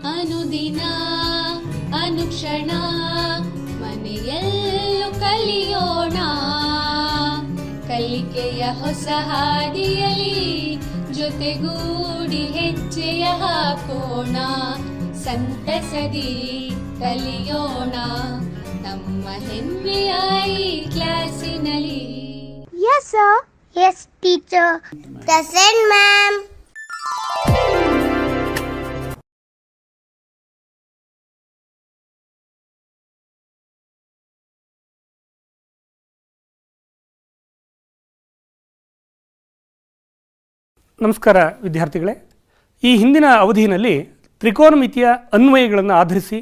ಅನುದಿನ ಅನುಕ್ಷಣ ಮನೆಯಲ್ಲೂ ಕಲಿಯೋಣ, ಕಲಿಕೆಯ ಹೊಸ ಹಾದಿಯಲಿ ಜೊತೆಗೂಡಿ ಹೆಜ್ಜೆಯ ಹಾಕೋಣ, ಸಂತಸದಿ ಕಲಿಯೋಣ ನಮ್ಮ ಹೆಮ್ಮೆಯ ಈ ಕ್ಲಾಸಿನಲ್ಲಿ. Yes sir. Yes teacher. Present ma'am. ನಮಸ್ಕಾರ ವಿದ್ಯಾರ್ಥಿಗಳೇ. ಈ ಹಿಂದಿನ ಅವಧಿಯಲ್ಲಿ ತ್ರಿಕೋನಮಿತಿಯ ಅನ್ವಯಗಳನ್ನು ಆಧರಿಸಿ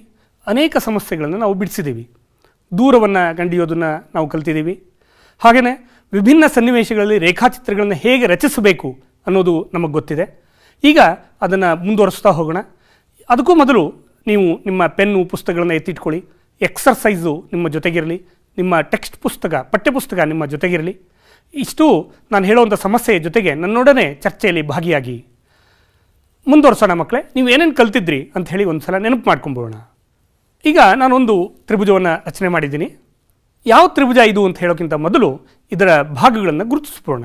ಅನೇಕ ಸಮಸ್ಯೆಗಳನ್ನು ನಾವು ಬಿಡಿಸಿದ್ದೀವಿ. ದೂರವನ್ನು ಕಂಡಿಯೋದನ್ನು ನಾವು ಕಲ್ತಿದ್ದೀವಿ. ಹಾಗೆಯೇ ವಿಭಿನ್ನ ಸನ್ನಿವೇಶಗಳಲ್ಲಿ ರೇಖಾಚಿತ್ರಗಳನ್ನು ಹೇಗೆ ರಚಿಸಬೇಕು ಅನ್ನೋದು ನಮಗೆ ಗೊತ್ತಿದೆ. ಈಗ ಅದನ್ನು ಮುಂದುವರಿಸ್ತಾ ಹೋಗೋಣ. ಅದಕ್ಕೂ ಮೊದಲು ನೀವು ನಿಮ್ಮ ಪೆನ್ನು ಪುಸ್ತಕಗಳನ್ನು ಎತ್ತಿಟ್ಕೊಳ್ಳಿ. ಎಕ್ಸರ್ಸೈಸು ನಿಮ್ಮ ಜೊತೆಗಿರಲಿ, ನಿಮ್ಮ ಟೆಕ್ಸ್ಟ್ ಪುಸ್ತಕ ಪಠ್ಯಪುಸ್ತಕ ನಿಮ್ಮ ಜೊತೆಗಿರಲಿ. ಇಷ್ಟು ನಾನು ಹೇಳುವಂಥ ಸಮಸ್ಯೆಯ ಜೊತೆಗೆ ನನ್ನೊಡನೆ ಚರ್ಚೆಯಲ್ಲಿ ಭಾಗಿಯಾಗಿ ಮುಂದುವರ್ಸೋಣ. ಮಕ್ಕಳೇ, ನೀವು ಏನೇನು ಕಲ್ತಿದ್ರಿ ಅಂತ ಹೇಳಿ ಒಂದು ಸಲ ನೆನಪು ಮಾಡ್ಕೊಂಬೋಣ. ಈಗ ನಾನೊಂದು ತ್ರಿಭುಜವನ್ನು ರಚನೆ ಮಾಡಿದ್ದೀನಿ. ಯಾವ ತ್ರಿಭುಜ ಇದು ಅಂತ ಹೇಳೋಕ್ಕಿಂತ ಮೊದಲು ಇದರ ಭಾಗಗಳನ್ನು ಗುರುತಿಸ್ಬೋಣ.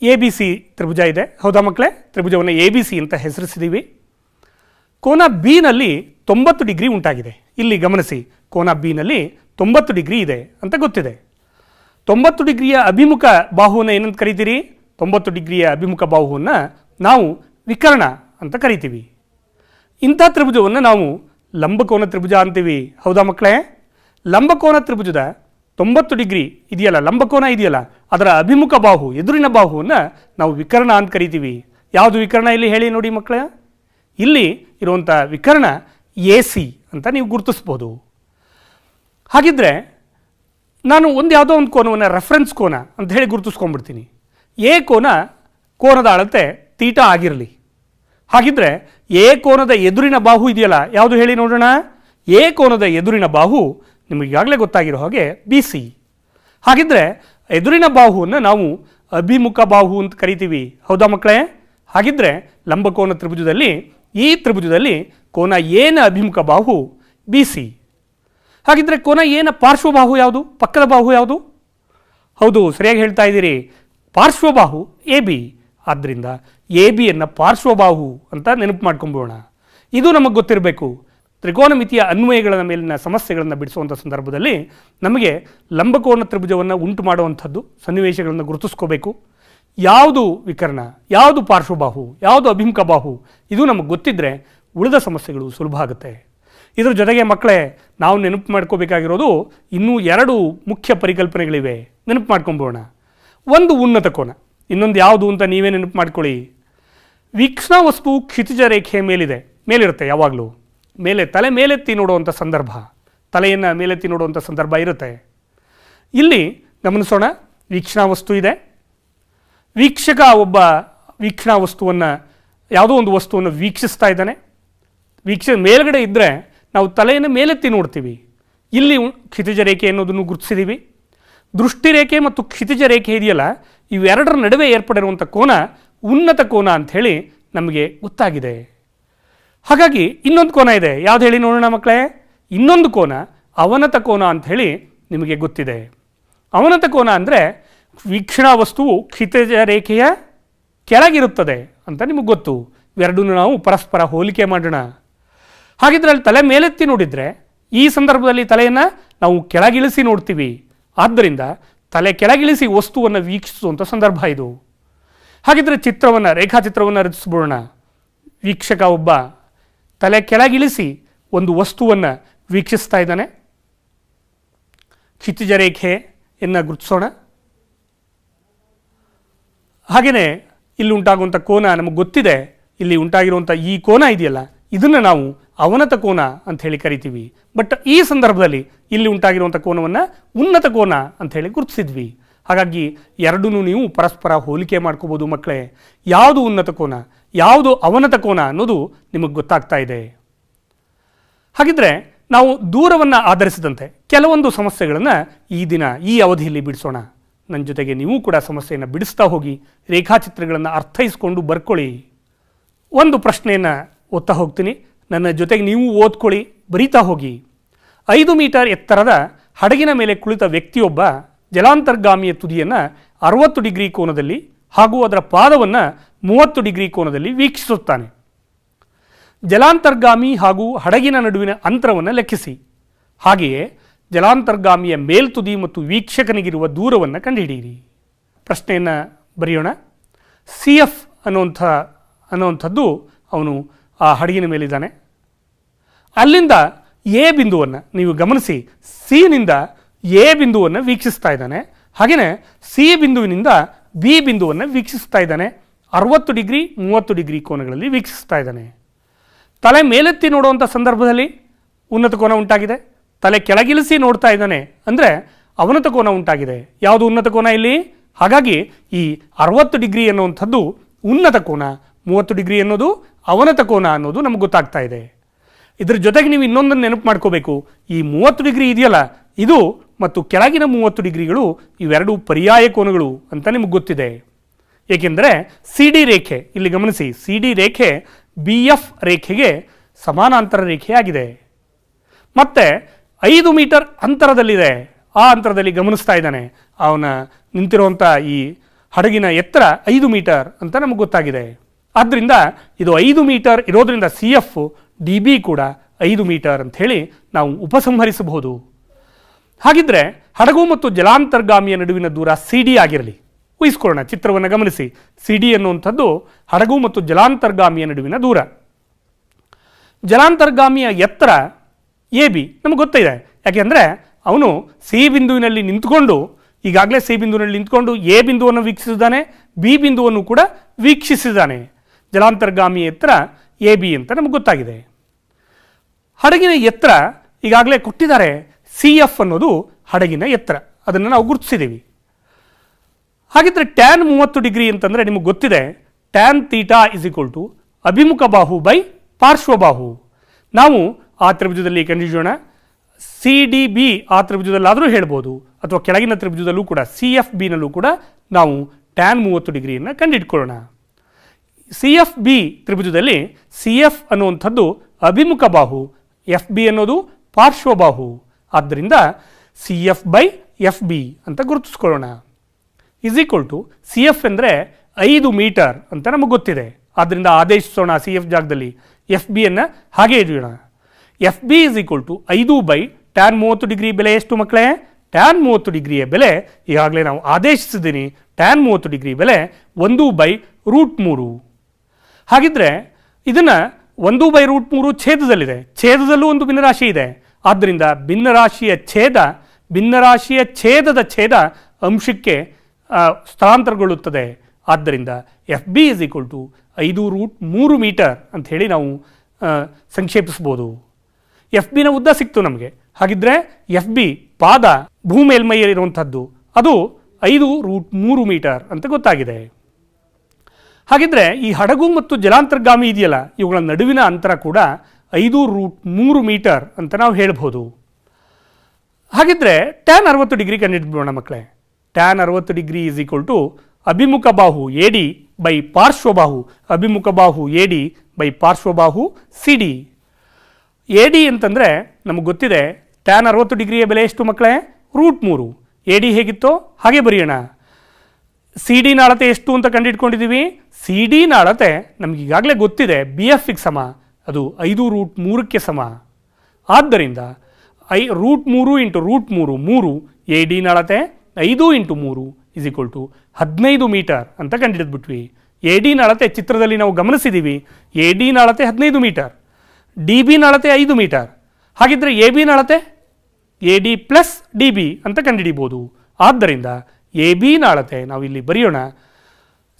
ABC ತ್ರಿಭುಜ ಇದೆ, ಹೌದಾ ಮಕ್ಕಳೇ? ತ್ರಿಭುಜವನ್ನು ABC ಅಂತ ಹೆಸರಿಸಿದ್ದೀವಿ. ಕೋನ ಬಿನಲ್ಲಿ 90 ಡಿಗ್ರಿ ಉಂಟಾಗಿದೆ. ಇಲ್ಲಿ ಗಮನಿಸಿ, ಕೋನ ಬಿನಲ್ಲಿ 90 ಡಿಗ್ರಿ ಇದೆ ಅಂತ ಗೊತ್ತಿದೆ. 90 ಡಿಗ್ರಿಯ ಅಭಿಮುಖ ಬಾಹುವನ್ನು ಏನಂತ ಕರಿತೀರಿ? 90 ಡಿಗ್ರಿಯ ಅಭಿಮುಖ ಬಾಹುವನ್ನು ನಾವು ವಿಕರ್ಣ ಅಂತ ಕರಿತೀವಿ. ಇಂಥ ತ್ರಿಭುಜವನ್ನು ನಾವು ಲಂಬಕೋನ ತ್ರಿಭುಜ ಅಂತೀವಿ, ಹೌದಾ ಮಕ್ಕಳೇ? ಲಂಬಕೋನ ತ್ರಿಭುಜದ 90 ಡಿಗ್ರಿ ಇದೆಯಲ್ಲ, ಲಂಬಕೋನ ಇದೆಯಲ್ಲ, ಅದರ ಅಭಿಮುಖ ಬಾಹು, ಎದುರಿನ ಬಾಹುವನ್ನು ನಾವು ವಿಕರ್ಣ ಅಂತ ಕರಿತೀವಿ. ಯಾವುದು ವಿಕರ್ಣ ಇಲ್ಲಿ ಹೇಳಿ ನೋಡಿ ಮಕ್ಕಳೇ? ಇಲ್ಲಿ ಇರುವಂಥ ವಿಕರ್ಣ AC ಅಂತ ನೀವು ಗುರುತಿಸ್ಬೋದು. ಹಾಗಿದ್ರೆ ನಾನು ಯಾವುದೋ ಒಂದು ಕೋನವನ್ನು ರೆಫರೆನ್ಸ್ ಕೋನ ಅಂತ ಹೇಳಿ ಗುರುತಿಸ್ಕೊಂಡ್ಬಿಡ್ತೀನಿ. ಎ ಕೋನದ ಅಳತೆ ತೀಟಾ ಆಗಿರಲಿ. ಹಾಗಿದ್ರೆ ಎ ಕೋನದ ಎದುರಿನ ಬಾಹು ಇದೆಯಲ್ಲ, ಯಾವುದು ಹೇಳಿ ನೋಡೋಣ? ಎ ಕೋನದ ಎದುರಿನ ಬಾಹು ನಿಮಗೀಗಾಗಲೇ ಗೊತ್ತಾಗಿರೋ ಹಾಗೆ BC. ಹಾಗಿದ್ರೆ ಎದುರಿನ ಬಾಹುವನ್ನು ನಾವು ಅಭಿಮುಖ ಬಾಹು ಅಂತ ಕರಿತೀವಿ, ಹೌದಾ ಮಕ್ಕಳೇ? ಹಾಗಿದ್ರೆ ಲಂಬಕೋನ ತ್ರಿಭುಜದಲ್ಲಿ, ಈ ತ್ರಿಭುಜದಲ್ಲಿ ಕೋನ ಎನ ಅಭಿಮುಖ ಬಾಹು BC. ಹಾಗಿದ್ರೆ ಕೋನ ಎನ ಪಾರ್ಶ್ವಬಾಹು ಯಾವುದು? ಪಕ್ಕದ ಬಾಹು ಯಾವುದು? ಹೌದು, ಸರಿಯಾಗಿ ಹೇಳ್ತಾ ಇದ್ದೀರಿ, ಪಾರ್ಶ್ವಬಾಹು AB. ಆದ್ದರಿಂದ ABಯನ್ನು ಪಾರ್ಶ್ವಬಾಹು ಅಂತ ನೆನಪು ಮಾಡ್ಕೊಂಬೋಣ. ಇದು ನಮಗೆ ಗೊತ್ತಿರಬೇಕು. ತ್ರಿಕೋನಮಿತಿಯ ಅನ್ವಯಗಳ ಮೇಲಿನ ಸಮಸ್ಯೆಗಳನ್ನು ಬಿಡಿಸುವಂಥ ಸಂದರ್ಭದಲ್ಲಿ ನಮಗೆ ಲಂಬಕೋನ ತ್ರಿಭುಜವನ್ನು ಉಂಟು ಮಾಡುವಂಥದ್ದು ಸನ್ನಿವೇಶಗಳನ್ನು ಗುರುತಿಸ್ಕೋಬೇಕು. ಯಾವುದು ವಿಕರ್ಣ, ಯಾವುದು ಪಾರ್ಶ್ವಬಾಹು, ಯಾವುದು ಅಭಿಮುಖ ಬಾಹು, ಇದು ನಮಗೆ ಗೊತ್ತಿದ್ದರೆ ಉಳಿದ ಸಮಸ್ಯೆಗಳು ಸುಲಭ ಆಗುತ್ತೆ. ಇದರ ಜೊತೆಗೆ ಮಕ್ಕಳೇ, ನಾವು ನೆನಪು ಮಾಡ್ಕೋಬೇಕಾಗಿರೋದು ಇನ್ನೂ 2 ಮುಖ್ಯ ಪರಿಕಲ್ಪನೆಗಳಿವೆ, ನೆನಪು ಮಾಡ್ಕೊಂಬೋಣ. ಒಂದು ಉನ್ನತ ಕೋನ, ಇನ್ನೊಂದು ಯಾವುದು ಅಂತ ನೀವೇ ನೆನಪು ಮಾಡ್ಕೊಳ್ಳಿ. ವೀಕ್ಷಣಾ ವಸ್ತು ಕ್ಷಿತಿಜ ರೇಖೆಯ ಮೇಲಿರುತ್ತೆ. ಯಾವಾಗಲೂ ತಲೆ ಮೇಲೆತ್ತಿ ನೋಡುವಂಥ ಸಂದರ್ಭ, ತಲೆಯನ್ನು ಮೇಲೆತ್ತಿ ನೋಡುವಂಥ ಸಂದರ್ಭ ಇರುತ್ತೆ. ಇಲ್ಲಿ ಗಮನಿಸೋಣ, ವೀಕ್ಷಣಾ ವಸ್ತು ಇದೆ. ವೀಕ್ಷಕ ಒಬ್ಬ ವೀಕ್ಷಣಾ ವಸ್ತುವನ್ನು, ಯಾವುದೋ ಒಂದು ವಸ್ತುವನ್ನು ವೀಕ್ಷಿಸ್ತಾ ಇದ್ದಾನೆ. ಮೇಲ್ಗಡೆ ಇದ್ದರೆ ನಾವು ತಲೆಯನ್ನು ಮೇಲೆತ್ತಿ ನೋಡ್ತೀವಿ. ಇಲ್ಲಿ ಕ್ಷಿತಿಜ ರೇಖೆ ಅನ್ನೋದನ್ನು ಗುರುತಿಸಿದ್ದೀವಿ. ದೃಷ್ಟಿರೇಖೆ ಮತ್ತು ಕ್ಷಿತಿಜ ರೇಖೆ ಇದೆಯಲ್ಲ, ಇವೆರಡರ ನಡುವೆ ಏರ್ಪಡಿರುವಂಥ ಕೋನ ಉನ್ನತ ಕೋನ ಅಂಥೇಳಿ ನಮಗೆ ಗೊತ್ತಾಗಿದೆ. ಹಾಗಾಗಿ ಇನ್ನೊಂದು ಕೋನ ಇದೆ, ಯಾವ್ದು ಹೇಳಿ ನೋಡೋಣ ಮಕ್ಕಳೇ? ಇನ್ನೊಂದು ಕೋನ ಅವನತ ಕೋನ ಅಂಥೇಳಿ ನಿಮಗೆ ಗೊತ್ತಿದೆ. ಅವನತ ಕೋನ ಅಂದರೆ ವೀಕ್ಷಣಾ ವಸ್ತುವು ಕ್ಷಿತಿಜ ರೇಖೆಯ ಕೆಳಗಿರುತ್ತದೆ ಅಂತ ನಿಮಗೆ ಗೊತ್ತು. ಇವೆರಡನ್ನು ನಾವು ಪರಸ್ಪರ ಹೋಲಿಕೆ ಮಾಡೋಣ. ಹಾಗಿದ್ರೆ ಅಲ್ಲಿ ತಲೆ ಮೇಲೆತ್ತಿ ನೋಡಿದರೆ, ಈ ಸಂದರ್ಭದಲ್ಲಿ ತಲೆಯನ್ನು ನಾವು ಕೆಳಗಿಳಿಸಿ ನೋಡ್ತೀವಿ. ಆದ್ದರಿಂದ ತಲೆ ಕೆಳಗಿಳಿಸಿ ವಸ್ತುವನ್ನು ವೀಕ್ಷಿಸುವಂಥ ಸಂದರ್ಭ ಇದು. ಹಾಗಿದ್ರೆ ರೇಖಾಚಿತ್ರವನ್ನು ರಚಿಸ್ಬೋಣ. ವೀಕ್ಷಕ ಒಬ್ಬ ತಲೆ ಕೆಳಗಿಳಿಸಿ ಒಂದು ವಸ್ತುವನ್ನು ವೀಕ್ಷಿಸ್ತಾ ಇದ್ದಾನೆ. ಕ್ಷಿತಿಜ ರೇಖೆಯನ್ನು ಗುರುತಿಸೋಣ. ಹಾಗೆಯೇ ಇಲ್ಲಿ ಉಂಟಾಗುವಂಥ ಕೋನ ನಮಗೆ ಗೊತ್ತಿದೆ. ಇಲ್ಲಿ ಉಂಟಾಗಿರುವಂಥ ಈ ಕೋನ ಇದೆಯಲ್ಲ, ಇದನ್ನು ನಾವು ಅವನತ ಕೋನ ಅಂತ ಹೇಳಿ ಕರಿತೀವಿ. ಬಟ್ ಈ ಸಂದರ್ಭದಲ್ಲಿ ಇಲ್ಲಿ ಉಂಟಾಗಿರುವಂಥ ಕೋನವನ್ನು ಉನ್ನತ ಕೋನ ಅಂತ ಹೇಳಿ ಗುರುತಿಸಿದ್ವಿ. ಹಾಗಾಗಿ ಎರಡನ್ನೂ ನೀವು ಪರಸ್ಪರ ಹೋಲಿಕೆ ಮಾಡ್ಕೋಬೋದು ಮಕ್ಕಳೇ. ಯಾವುದು ಉನ್ನತ ಕೋನ, ಯಾವುದು ಅವನತ ಕೋನ ಅನ್ನೋದು ನಿಮಗೆ ಗೊತ್ತಾಗ್ತಾ ಇದೆ. ಹಾಗಿದ್ರೆ ನಾವು ದೂರವನ್ನು ಆಧರಿಸಿದಂತೆ ಕೆಲವೊಂದು ಸಮಸ್ಯೆಗಳನ್ನು ಈ ಅವಧಿಯಲ್ಲಿ ಬಿಡಿಸೋಣ. ನನ್ನ ಜೊತೆಗೆ ನೀವು ಕೂಡ ಸಮಸ್ಯೆಯನ್ನು ಬಿಡಿಸ್ತಾ ಹೋಗಿ ರೇಖಾಚಿತ್ರಗಳನ್ನು ಅರ್ಥೈಸಿಕೊಂಡು ಬರ್ಕೊಳ್ಳಿ. ಒಂದು ಪ್ರಶ್ನೆಯನ್ನು ಓದ್ತಾ ಹೋಗ್ತೀನಿ, ನನ್ನ ಜೊತೆಗೆ ನೀವು ಓದ್ಕೊಳ್ಳಿ, ಬರೀತಾ ಹೋಗಿ. 5 ಮೀಟರ್ ಎತ್ತರದ ಹಡಗಿನ ಮೇಲೆ ಕುಳಿತ ವ್ಯಕ್ತಿಯೊಬ್ಬ ಜಲಾಂತರ್ಗಾಮಿಯ ತುದಿಯನ್ನು 60 ಡಿಗ್ರಿ ಕೋನದಲ್ಲಿ ಹಾಗೂ ಅದರ ಪಾದವನ್ನು 30 ಡಿಗ್ರಿ ಕೋನದಲ್ಲಿ ವೀಕ್ಷಿಸುತ್ತಾನೆ. ಜಲಾಂತರ್ಗಾಮಿ ಹಾಗೂ ಹಡಗಿನ ನಡುವಿನ ಅಂತರವನ್ನು ಲೆಕ್ಕಿಸಿ. ಹಾಗೆಯೇ ಜಲಾಂತರ್ಗಾಮಿಯ ಮೇಲ್ತುದಿ ಮತ್ತು ವೀಕ್ಷಕನಿಗಿರುವ ದೂರವನ್ನು ಕಂಡುಹಿಡಿಯಿರಿ. ಪ್ರಶ್ನೆಯನ್ನು ಬರೆಯೋಣ. CF ಅನ್ನುವಂಥದ್ದು ಅವನು ಆ ಹಡಗಿನ ಮೇಲಿದ್ದಾನೆ. ಅಲ್ಲಿಂದ ಎ ಬಿಂದುವನ್ನು ನೀವು ಗಮನಿಸಿ, ಸಿನಿಂದ ಎ ಬಿಂದುವನ್ನು ವೀಕ್ಷಿಸ್ತಾ ಇದ್ದಾನೆ. ಹಾಗೆಯೇ ಸಿ ಬಿಂದುವಿನಿಂದ ಬಿ ಬಿಂದುವನ್ನು ವೀಕ್ಷಿಸ್ತಾ ಇದ್ದಾನೆ. 60 ಡಿಗ್ರಿ 30 ಡಿಗ್ರಿ ಕೋನಗಳಲ್ಲಿ ವೀಕ್ಷಿಸ್ತಾ ಇದ್ದಾನೆ. ತಲೆ ಮೇಲೆತ್ತಿ ನೋಡುವಂಥ ಸಂದರ್ಭದಲ್ಲಿ ಉನ್ನತ ಕೋನ ಉಂಟಾಗಿದೆ. ತಲೆ ಕೆಳಗಿಳಿಸಿ ನೋಡ್ತಾ ಇದ್ದಾನೆ ಅಂದರೆ ಅವನತ ಕೋನ ಉಂಟಾಗಿದೆ. ಯಾವುದು ಉನ್ನತ ಕೋನ ಇಲ್ಲಿ? ಹಾಗಾಗಿ ಈ 60 ಡಿಗ್ರಿ ಅನ್ನುವಂಥದ್ದು ಉನ್ನತ ಕೋನ, 30 ಡಿಗ್ರಿ ಅನ್ನೋದು ಅವನತ ಕೋನ ಅನ್ನೋದು ನಮಗೆ ಗೊತ್ತಾಗ್ತಾ ಇದೆ. ಇದರ ಜೊತೆಗೆ ನೀವು ಇನ್ನೊಂದನ್ನು ನೆನಪು ಮಾಡ್ಕೋಬೇಕು. ಈ 30 ಡಿಗ್ರಿ ಇದೆಯಲ್ಲ, ಇದು ಮತ್ತು ಕೆಳಗಿನ 30 ಡಿಗ್ರಿಗಳು ಇವೆರಡು ಪರ್ಯಾಯ ಕೋನಗಳು ಅಂತ ನಿಮಗೆ ಗೊತ್ತಿದೆ. ಏಕೆಂದರೆ ಸಿ ಡಿ ರೇಖೆ, ಇಲ್ಲಿ ಗಮನಿಸಿ, ಸಿ ಡಿ ರೇಖೆ ಬಿ ಎಫ್ ರೇಖೆಗೆ ಸಮಾನಾಂತರ ರೇಖೆಯಾಗಿದೆ. ಮತ್ತು 5 ಮೀಟರ್ ಅಂತರದಲ್ಲಿದೆ. ಆ ಅಂತರದಲ್ಲಿ ಗಮನಿಸ್ತಾ ಇದ್ದಾನೆ. ಅವನ ನಿಂತಿರುವಂಥ ಈ ಹಡಗಿನ ಎತ್ತರ 5 ಮೀಟರ್ ಅಂತ ನಮಗೆ ಗೊತ್ತಾಗಿದೆ. ಆದ್ದರಿಂದ ಇದು 5 ಮೀಟರ್ ಇರೋದರಿಂದ ಸಿ ಎಫ್ ಡಿ ಬಿ ಕೂಡ 5 ಮೀಟರ್ ಅಂಥೇಳಿ ನಾವು ಉಪಸಂಹರಿಸಬಹುದು. ಹಾಗಿದ್ರೆ ಹಡಗು ಮತ್ತು ಜಲಾಂತರ್ಗಾಮಿಯ ನಡುವಿನ ದೂರ ಸಿ ಡಿ ಆಗಿರಲಿ. ಊಹಿಸ್ಕೊಳ್ಳೋಣ, ಚಿತ್ರವನ್ನು ಗಮನಿಸಿ. ಸಿ ಡಿ ಅನ್ನುವಂಥದ್ದು ಹಡಗು ಮತ್ತು ಜಲಾಂತರ್ಗಾಮಿಯ ನಡುವಿನ ದೂರ. ಜಲಾಂತರ್ಗಾಮಿಯ ಎತ್ತರ ಎ ಬಿ ನಮಗೆ ಗೊತ್ತಿದೆ. ಯಾಕೆಂದರೆ ಅವನು ಸಿ ಬಿಂದುವಿನಲ್ಲಿ ನಿಂತ್ಕೊಂಡು, ಈಗಾಗಲೇ ಸಿ ಬಿಂದುವಿನಲ್ಲಿ ನಿಂತ್ಕೊಂಡು ಎ ಬಿಂದುವನ್ನು ವೀಕ್ಷಿಸಿದ್ದಾನೆ, ಬಿ ಬಿಂದುವನ್ನು ಕೂಡ ವೀಕ್ಷಿಸಿದ್ದಾನೆ. ಜಲಾಂತರ್ಗಾಮಿಯ ಎತ್ತರ ಎ ಬಿ ಅಂತ ನಮಗೆ ಗೊತ್ತಾಗಿದೆ. ಹಡಗಿನ ಎತ್ತರ ಈಗಾಗಲೇ ಕೊಟ್ಟಿದ್ದಾರೆ. ಸಿ ಎಫ್ ಅನ್ನೋದು ಹಡಗಿನ ಎತ್ತರ, ಅದನ್ನು ನಾವು ಗುರುತಿಸಿದ್ದೀವಿ. ಹಾಗಿದ್ರೆ ಟ್ಯಾನ್ 30 ಡಿಗ್ರಿ ಅಂತಂದರೆ ನಿಮಗೆ ಗೊತ್ತಿದೆ, tan theta is equal to ಅಭಿಮುಖ ಬಾಹು ಬೈ ಪಾರ್ಶ್ವಬಾಹು. ನಾವು ಆ ತ್ರಿಭುಜದಲ್ಲಿ ಕಂಡುಹಿಡಿಯೋಣ. ಸಿ ಡಿ ಬಿ ಆ ತ್ರಿಭುಜದಲ್ಲಾದರೂ ಹೇಳ್ಬೋದು, ಅಥವಾ ಕೆಳಗಿನ ತ್ರಿಭುಜದಲ್ಲೂ ಕೂಡ ಸಿ ಎಫ್ ಬಿನಲ್ಲೂ ಕೂಡ ನಾವು ಟ್ಯಾನ್ 30 ಡಿಗ್ರಿಯನ್ನು ಕಂಡುಹಿಡ್ಕೊಳ್ಳೋಣ. ಸಿ ಎಫ್ ಬಿ ತ್ರಿಭುಜದಲ್ಲಿ ಸಿ ಎಫ್ ಅನ್ನುವಂಥದ್ದು ಅಭಿಮುಖ ಬಾಹು, ಎಫ್ ಬಿ ಅನ್ನೋದು ಪಾರ್ಶ್ವಬಾಹು. ಆದ್ದರಿಂದ C F by F B ಅಂತ ಗುರುತಿಸ್ಕೊಳ್ಳೋಣ. Is equal to C F ಅಂದರೆ 5 ಮೀಟರ್ ಅಂತ ನಮಗೆ ಗೊತ್ತಿದೆ. ಆದ್ದರಿಂದ ಆದೇಶಿಸೋಣ ಸಿ ಎಫ್ ಜಾಗದಲ್ಲಿ ಎಫ್ ಬಿಯನ್ನು ಹಾಗೆ ಇಡೋಣ. F B is equal to 5 by tan 30 degree ಬೆಲೆ ಎಷ್ಟು ಮಕ್ಕಳೇ? ಟ್ಯಾನ್ 30 ಡಿಗ್ರಿಯ ಬೆಲೆ ಈಗಾಗಲೇ ನಾವು ಆದೇಶಿಸಿದ್ದೀನಿ. ಟ್ಯಾನ್ 30 ಡಿಗ್ರಿ ಬೆಲೆ 1/√3. ಹಾಗಿದ್ರೆ ಇದನ್ನು 1/√3 ಛೇದದಲ್ಲಿದೆ. ಛೇದದಲ್ಲೂ ಒಂದು ಭಿನ್ನರಾಶಿ ಇದೆ. ಆದ್ದರಿಂದ ಭಿನ್ನರಾಶಿಯ ಛೇದದ ಛೇದ ಅಂಶಕ್ಕೆ ಸ್ಥಳಾಂತರಗೊಳ್ಳುತ್ತದೆ. ಆದ್ದರಿಂದ F B is equal to 5√3 metre ಅಂಥೇಳಿ ನಾವು ಸಂಕ್ಷೇಪಿಸ್ಬೋದು. ಎಫ್ ಬಿನ ಉದ್ದ ಸಿಕ್ತು ನಮಗೆ. ಹಾಗಿದ್ರೆ ಎಫ್ ಬಿ ಪಾದ ಭೂಮೇಲ್ಮೈಯಲ್ಲಿರುವಂಥದ್ದು ಅದು 5√3 ಮೀಟರ್ ಅಂತ ಗೊತ್ತಾಗಿದೆ. ಹಾಗಿದ್ರೆ ಈ ಹಡಗು ಮತ್ತು ಜಲಾಂತರ್ಗಾಮಿ ಇದೆಯಲ್ಲ, ಇವುಗಳ ನಡುವಿನ ಅಂತರ ಕೂಡ 5√3 ಮೀಟರ್ ಅಂತ ನಾವು ಹೇಳ್ಬೋದು. ಹಾಗಿದ್ರೆ ಟ್ಯಾನ್ 60 ಡಿಗ್ರಿ ಕಂಡುಹಿಡಿದ್ಬಿಡೋಣ ಮಕ್ಕಳೇ. Tan 60 degree is equal to ಅಭಿಮುಖ ಬಾಹು ಎ ಡಿ ಬೈ ಪಾರ್ಶ್ವಬಾಹು, ಅಭಿಮುಖ ಬಾಹು ಎ ಡಿ ಬೈ ಪಾರ್ಶ್ವಬಾಹು ಸಿ ಡಿ. ಎ ಡಿ ಅಂತಂದರೆ ನಮಗೆ ಗೊತ್ತಿದೆ, ಟ್ಯಾನ್ 60 ಡಿಗ್ರಿಯ ಬೆಲೆ ಎಷ್ಟು ಮಕ್ಕಳೇ? √3. ಎ ಡಿ ಹೇಗಿತ್ತೋ ಹಾಗೆ ಬರೆಯೋಣ. ಸಿ ಡಿನ ಅಳತೆ ಎಷ್ಟು ಅಂತ ಕಂಡುಹಿಡ್ಕೊಂಡಿದ್ದೀವಿ. ಸಿ ಡಿನ ಅಳತೆ ನಮ್ಗೆ ಈಗಾಗಲೇ ಗೊತ್ತಿದೆ, ಬಿ ಎಫ್ ಗೆ ಸಮ, ಅದು 5√3ಕ್ಕೆ ಸಮ. ಆದ್ದರಿಂದ √3 ಇಂಟು √3 3. ಎ ಡಿನ ಅಳತೆ 5 into 3 is equal to 15 metre ಅಂತ ಕಂಡುಹಿಡಿದ್ಬಿಟ್ವಿ. ಎ ಡಿನ ಅಳತೆ ಚಿತ್ರದಲ್ಲಿ ನಾವು ಗಮನಿಸಿದ್ದೀವಿ. ಎ ಡಿನ ಅಳತೆ 15 ಮೀಟರ್, ಡಿ ಬಿನ ಅಳತೆ 5 ಮೀಟರ್. ಹಾಗಿದ್ರೆ ಎ ಬಿನ ಅಳತೆ A D plus D B ಅಂತ ಕಂಡುಹಿಡಿಬೋದು. ಆದ್ದರಿಂದ ಎ ಬಿನ ಅಳತೆ ನಾವು ಇಲ್ಲಿ ಬರೆಯೋಣ.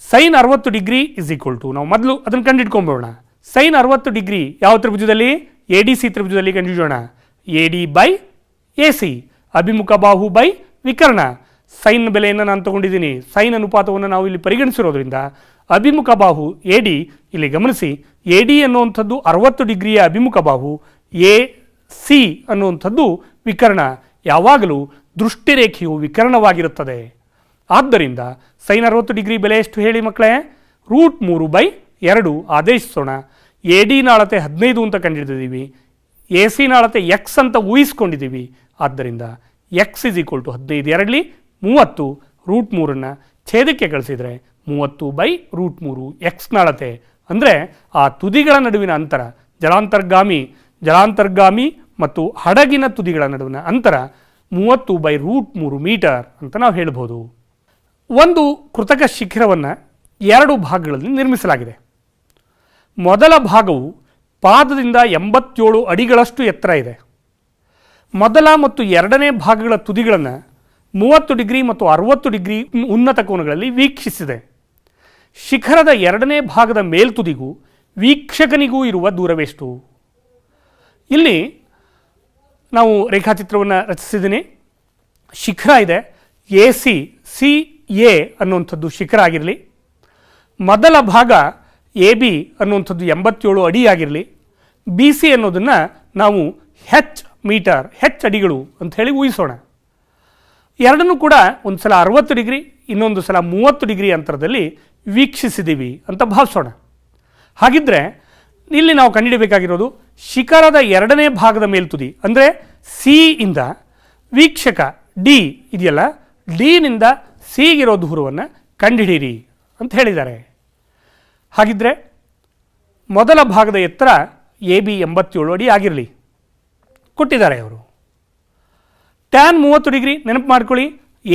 Sine 60 degree is equal to, ನಾವು ಮೊದಲು ಅದನ್ನು ಕಂಡುಹಿಡ್ಕೊಂಬೋಣ. ಸೈನ್ 60 ಡಿಗ್ರಿ ಯಾವ ತ್ರಿಭುಜದಲ್ಲಿ? ಎ ಡಿ ಸಿ ತ್ರಿಭುಜದಲ್ಲಿ ಕಂಡುಹಿಡಿಯೋಣ. A D by A C, ಅಭಿಮುಖ ಬಾಹು ಬೈ ವಿಕರ್ಣ. ಸೈನ್ ಬೆಲೆಯನ್ನು ನಾನು ತಗೊಂಡಿದ್ದೀನಿ. ಸೈನ್ ಅನುಪಾತವನ್ನು ನಾವು ಇಲ್ಲಿ ಪರಿಗಣಿಸಿರೋದ್ರಿಂದ ಅಭಿಮುಖ ಬಾಹು ಎ ಡಿ, ಇಲ್ಲಿ ಗಮನಿಸಿ, ಎ ಡಿ ಅನ್ನುವಂಥದ್ದು 60 ಡಿಗ್ರಿಯ ಅಭಿಮುಖ ಬಾಹು, ಎ ಸಿ ಅನ್ನುವಂಥದ್ದು ವಿಕರ್ಣ. ಯಾವಾಗಲೂ ದೃಷ್ಟಿರೇಖೆಯು ವಿಕರ್ಣವಾಗಿರುತ್ತದೆ. ಆದ್ದರಿಂದ ಸೈನ್ 60 ಡಿಗ್ರಿ ಬೆಲೆ ಎಷ್ಟು ಹೇಳಿ ಮಕ್ಕಳೇ? √3/2 ಆದೇಶಿಸೋಣ. ಎ ಡಿನ ಅಳತೆ 15 ಅಂತ ಕಂಡುಹಿಡಿದಿದ್ದೀವಿ, ಎ ಸಿನ ಅಳತೆ ಎಕ್ಸ್ ಅಂತ ಊಹಿಸ್ಕೊಂಡಿದ್ದೀವಿ. ಆದ್ದರಿಂದ ಎಕ್ಸ್ ಇಸ್ ಈಕ್ವಲ್ ಟು 15 ಎರಡಲಿ 30 √3 ಛೇದಕ್ಕೆ ಕಳಿಸಿದರೆ 30/√3 ಎಕ್ಸ್ನ ಅಳತೆ ಅಂದರೆ ಆ ತುದಿಗಳ ನಡುವಿನ ಅಂತರ, ಜಲಾಂತರ್ಗಾಮಿ ಮತ್ತು ಹಡಗಿನ ತುದಿಗಳ ನಡುವಿನ ಅಂತರ 30/√3 ಮೀಟರ್ ಅಂತ ನಾವು ಹೇಳ್ಬೋದು. ಒಂದು ಕೃತಕ ಶಿಖರವನ್ನು 2 ಭಾಗಗಳಲ್ಲಿ ನಿರ್ಮಿಸಲಾಗಿದೆ. ಮೊದಲ ಭಾಗವು ಪಾದದಿಂದ 87 ಅಡಿಗಳಷ್ಟು ಎತ್ತರ ಇದೆ. ಮೊದಲ ಮತ್ತು ಎರಡನೇ ಭಾಗಗಳ ತುದಿಗಳನ್ನು 30 ಡಿಗ್ರಿ ಮತ್ತು 60 ಡಿಗ್ರಿ ಉನ್ನತ ಕೋನಗಳಲ್ಲಿ ವೀಕ್ಷಿಸಿದೆ. ಶಿಖರದ ಎರಡನೇ ಭಾಗದ ಮೇಲ್ತುದಿಗೂ ವೀಕ್ಷಕನಿಗೂ ಇರುವ ದೂರವೆಷ್ಟು? ಇಲ್ಲಿ ನಾವು ರೇಖಾಚಿತ್ರವನ್ನು ರಚಿಸಿದ್ದೀನಿ. ಶಿಖರ ಇದೆ, ಸಿ ಎ ಅನ್ನುವಂಥದ್ದು ಶಿಖರ ಆಗಿರಲಿ. ಮೊದಲ ಭಾಗ ಎ ಬಿ ಅನ್ನುವಂಥದ್ದು 87 ಅಡಿ ಆಗಿರಲಿ. ಬಿ ಸಿ ಅನ್ನೋದನ್ನು ನಾವು ಮೀಟರ್ ಅಡಿಗಳು ಅಂತ ಹೇಳಿ ಊಹಿಸೋಣ. ಎರಡನ್ನೂ ಕೂಡ ಒಂದು ಸಲ 60 ಡಿಗ್ರಿ, ಇನ್ನೊಂದು ಸಲ 30 ಡಿಗ್ರಿ ಅಂತರದಲ್ಲಿ ವೀಕ್ಷಿಸಿದ್ದೀವಿ ಅಂತ ಭಾವಿಸೋಣ. ಹಾಗಿದ್ದರೆ ಇಲ್ಲಿ ನಾವು ಕಂಡುಹಿಡಬೇಕಾಗಿರೋದು ಶಿಖರದ ಎರಡನೇ ಭಾಗದ ಮೇಲ್ತುದಿ ಅಂದರೆ ಸಿ ಇಂದ ವೀಕ್ಷಕ ಡಿ ಇದೆಯಲ್ಲ, ಡಿನಿಂದ ಸಿಗಿರೋ ದೂರವನ್ನು ಕಂಡುಹಿಡಿಯಿರಿ ಅಂತ ಹೇಳಿದ್ದಾರೆ. ಹಾಗಿದ್ದರೆ ಮೊದಲ ಭಾಗದ ಎತ್ತರ ಎ ಬಿ 87 ಅಡಿ ಆಗಿರಲಿ, ಕೊಟ್ಟಿದ್ದಾರೆ ಅವರು. ಟ್ಯಾನ್ 30 ಡಿಗ್ರಿ ನೆನಪು ಮಾಡ್ಕೊಳ್ಳಿ.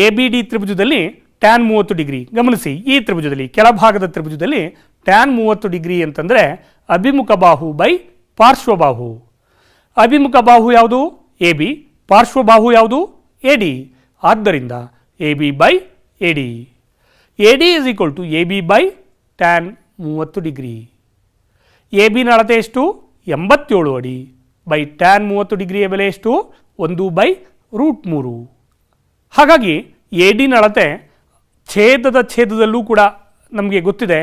ಎ ಬಿ ಡಿ ತ್ರಿಭುಜದಲ್ಲಿ ಟ್ಯಾನ್ 30 ಡಿಗ್ರಿ. ಗಮನಿಸಿ, ಈ ತ್ರಿಭುಜದಲ್ಲಿ ಕೆಳಭಾಗದ ತ್ರಿಭುಜದಲ್ಲಿ ಟ್ಯಾನ್ 30 ಡಿಗ್ರಿ ಅಂತಂದರೆ ಅಭಿಮುಖ ಬಾಹು ಬೈ ಪಾರ್ಶ್ವಬಾಹು. ಅಭಿಮುಖ ಬಾಹು ಯಾವುದು? A B. ಪಾರ್ಶ್ವಬಾಹು ಯಾವುದು? A D. ಆದ್ದರಿಂದ A B by A D. A D is equal to A B by tan 30 degree. A ಬಿನ ಅಳತೆ ಎಷ್ಟು? 87 ಅಡಿ ಬೈ ಟ್ಯಾನ್ 30 ಡಿಗ್ರಿಯ ಬೆಲೆ ಎಷ್ಟು? 1/√3. ಹಾಗಾಗಿ ಎ ಡಿನ ಅಳತೆ ಛೇದದಲ್ಲೂ ಕೂಡ ನಮಗೆ ಗೊತ್ತಿದೆ.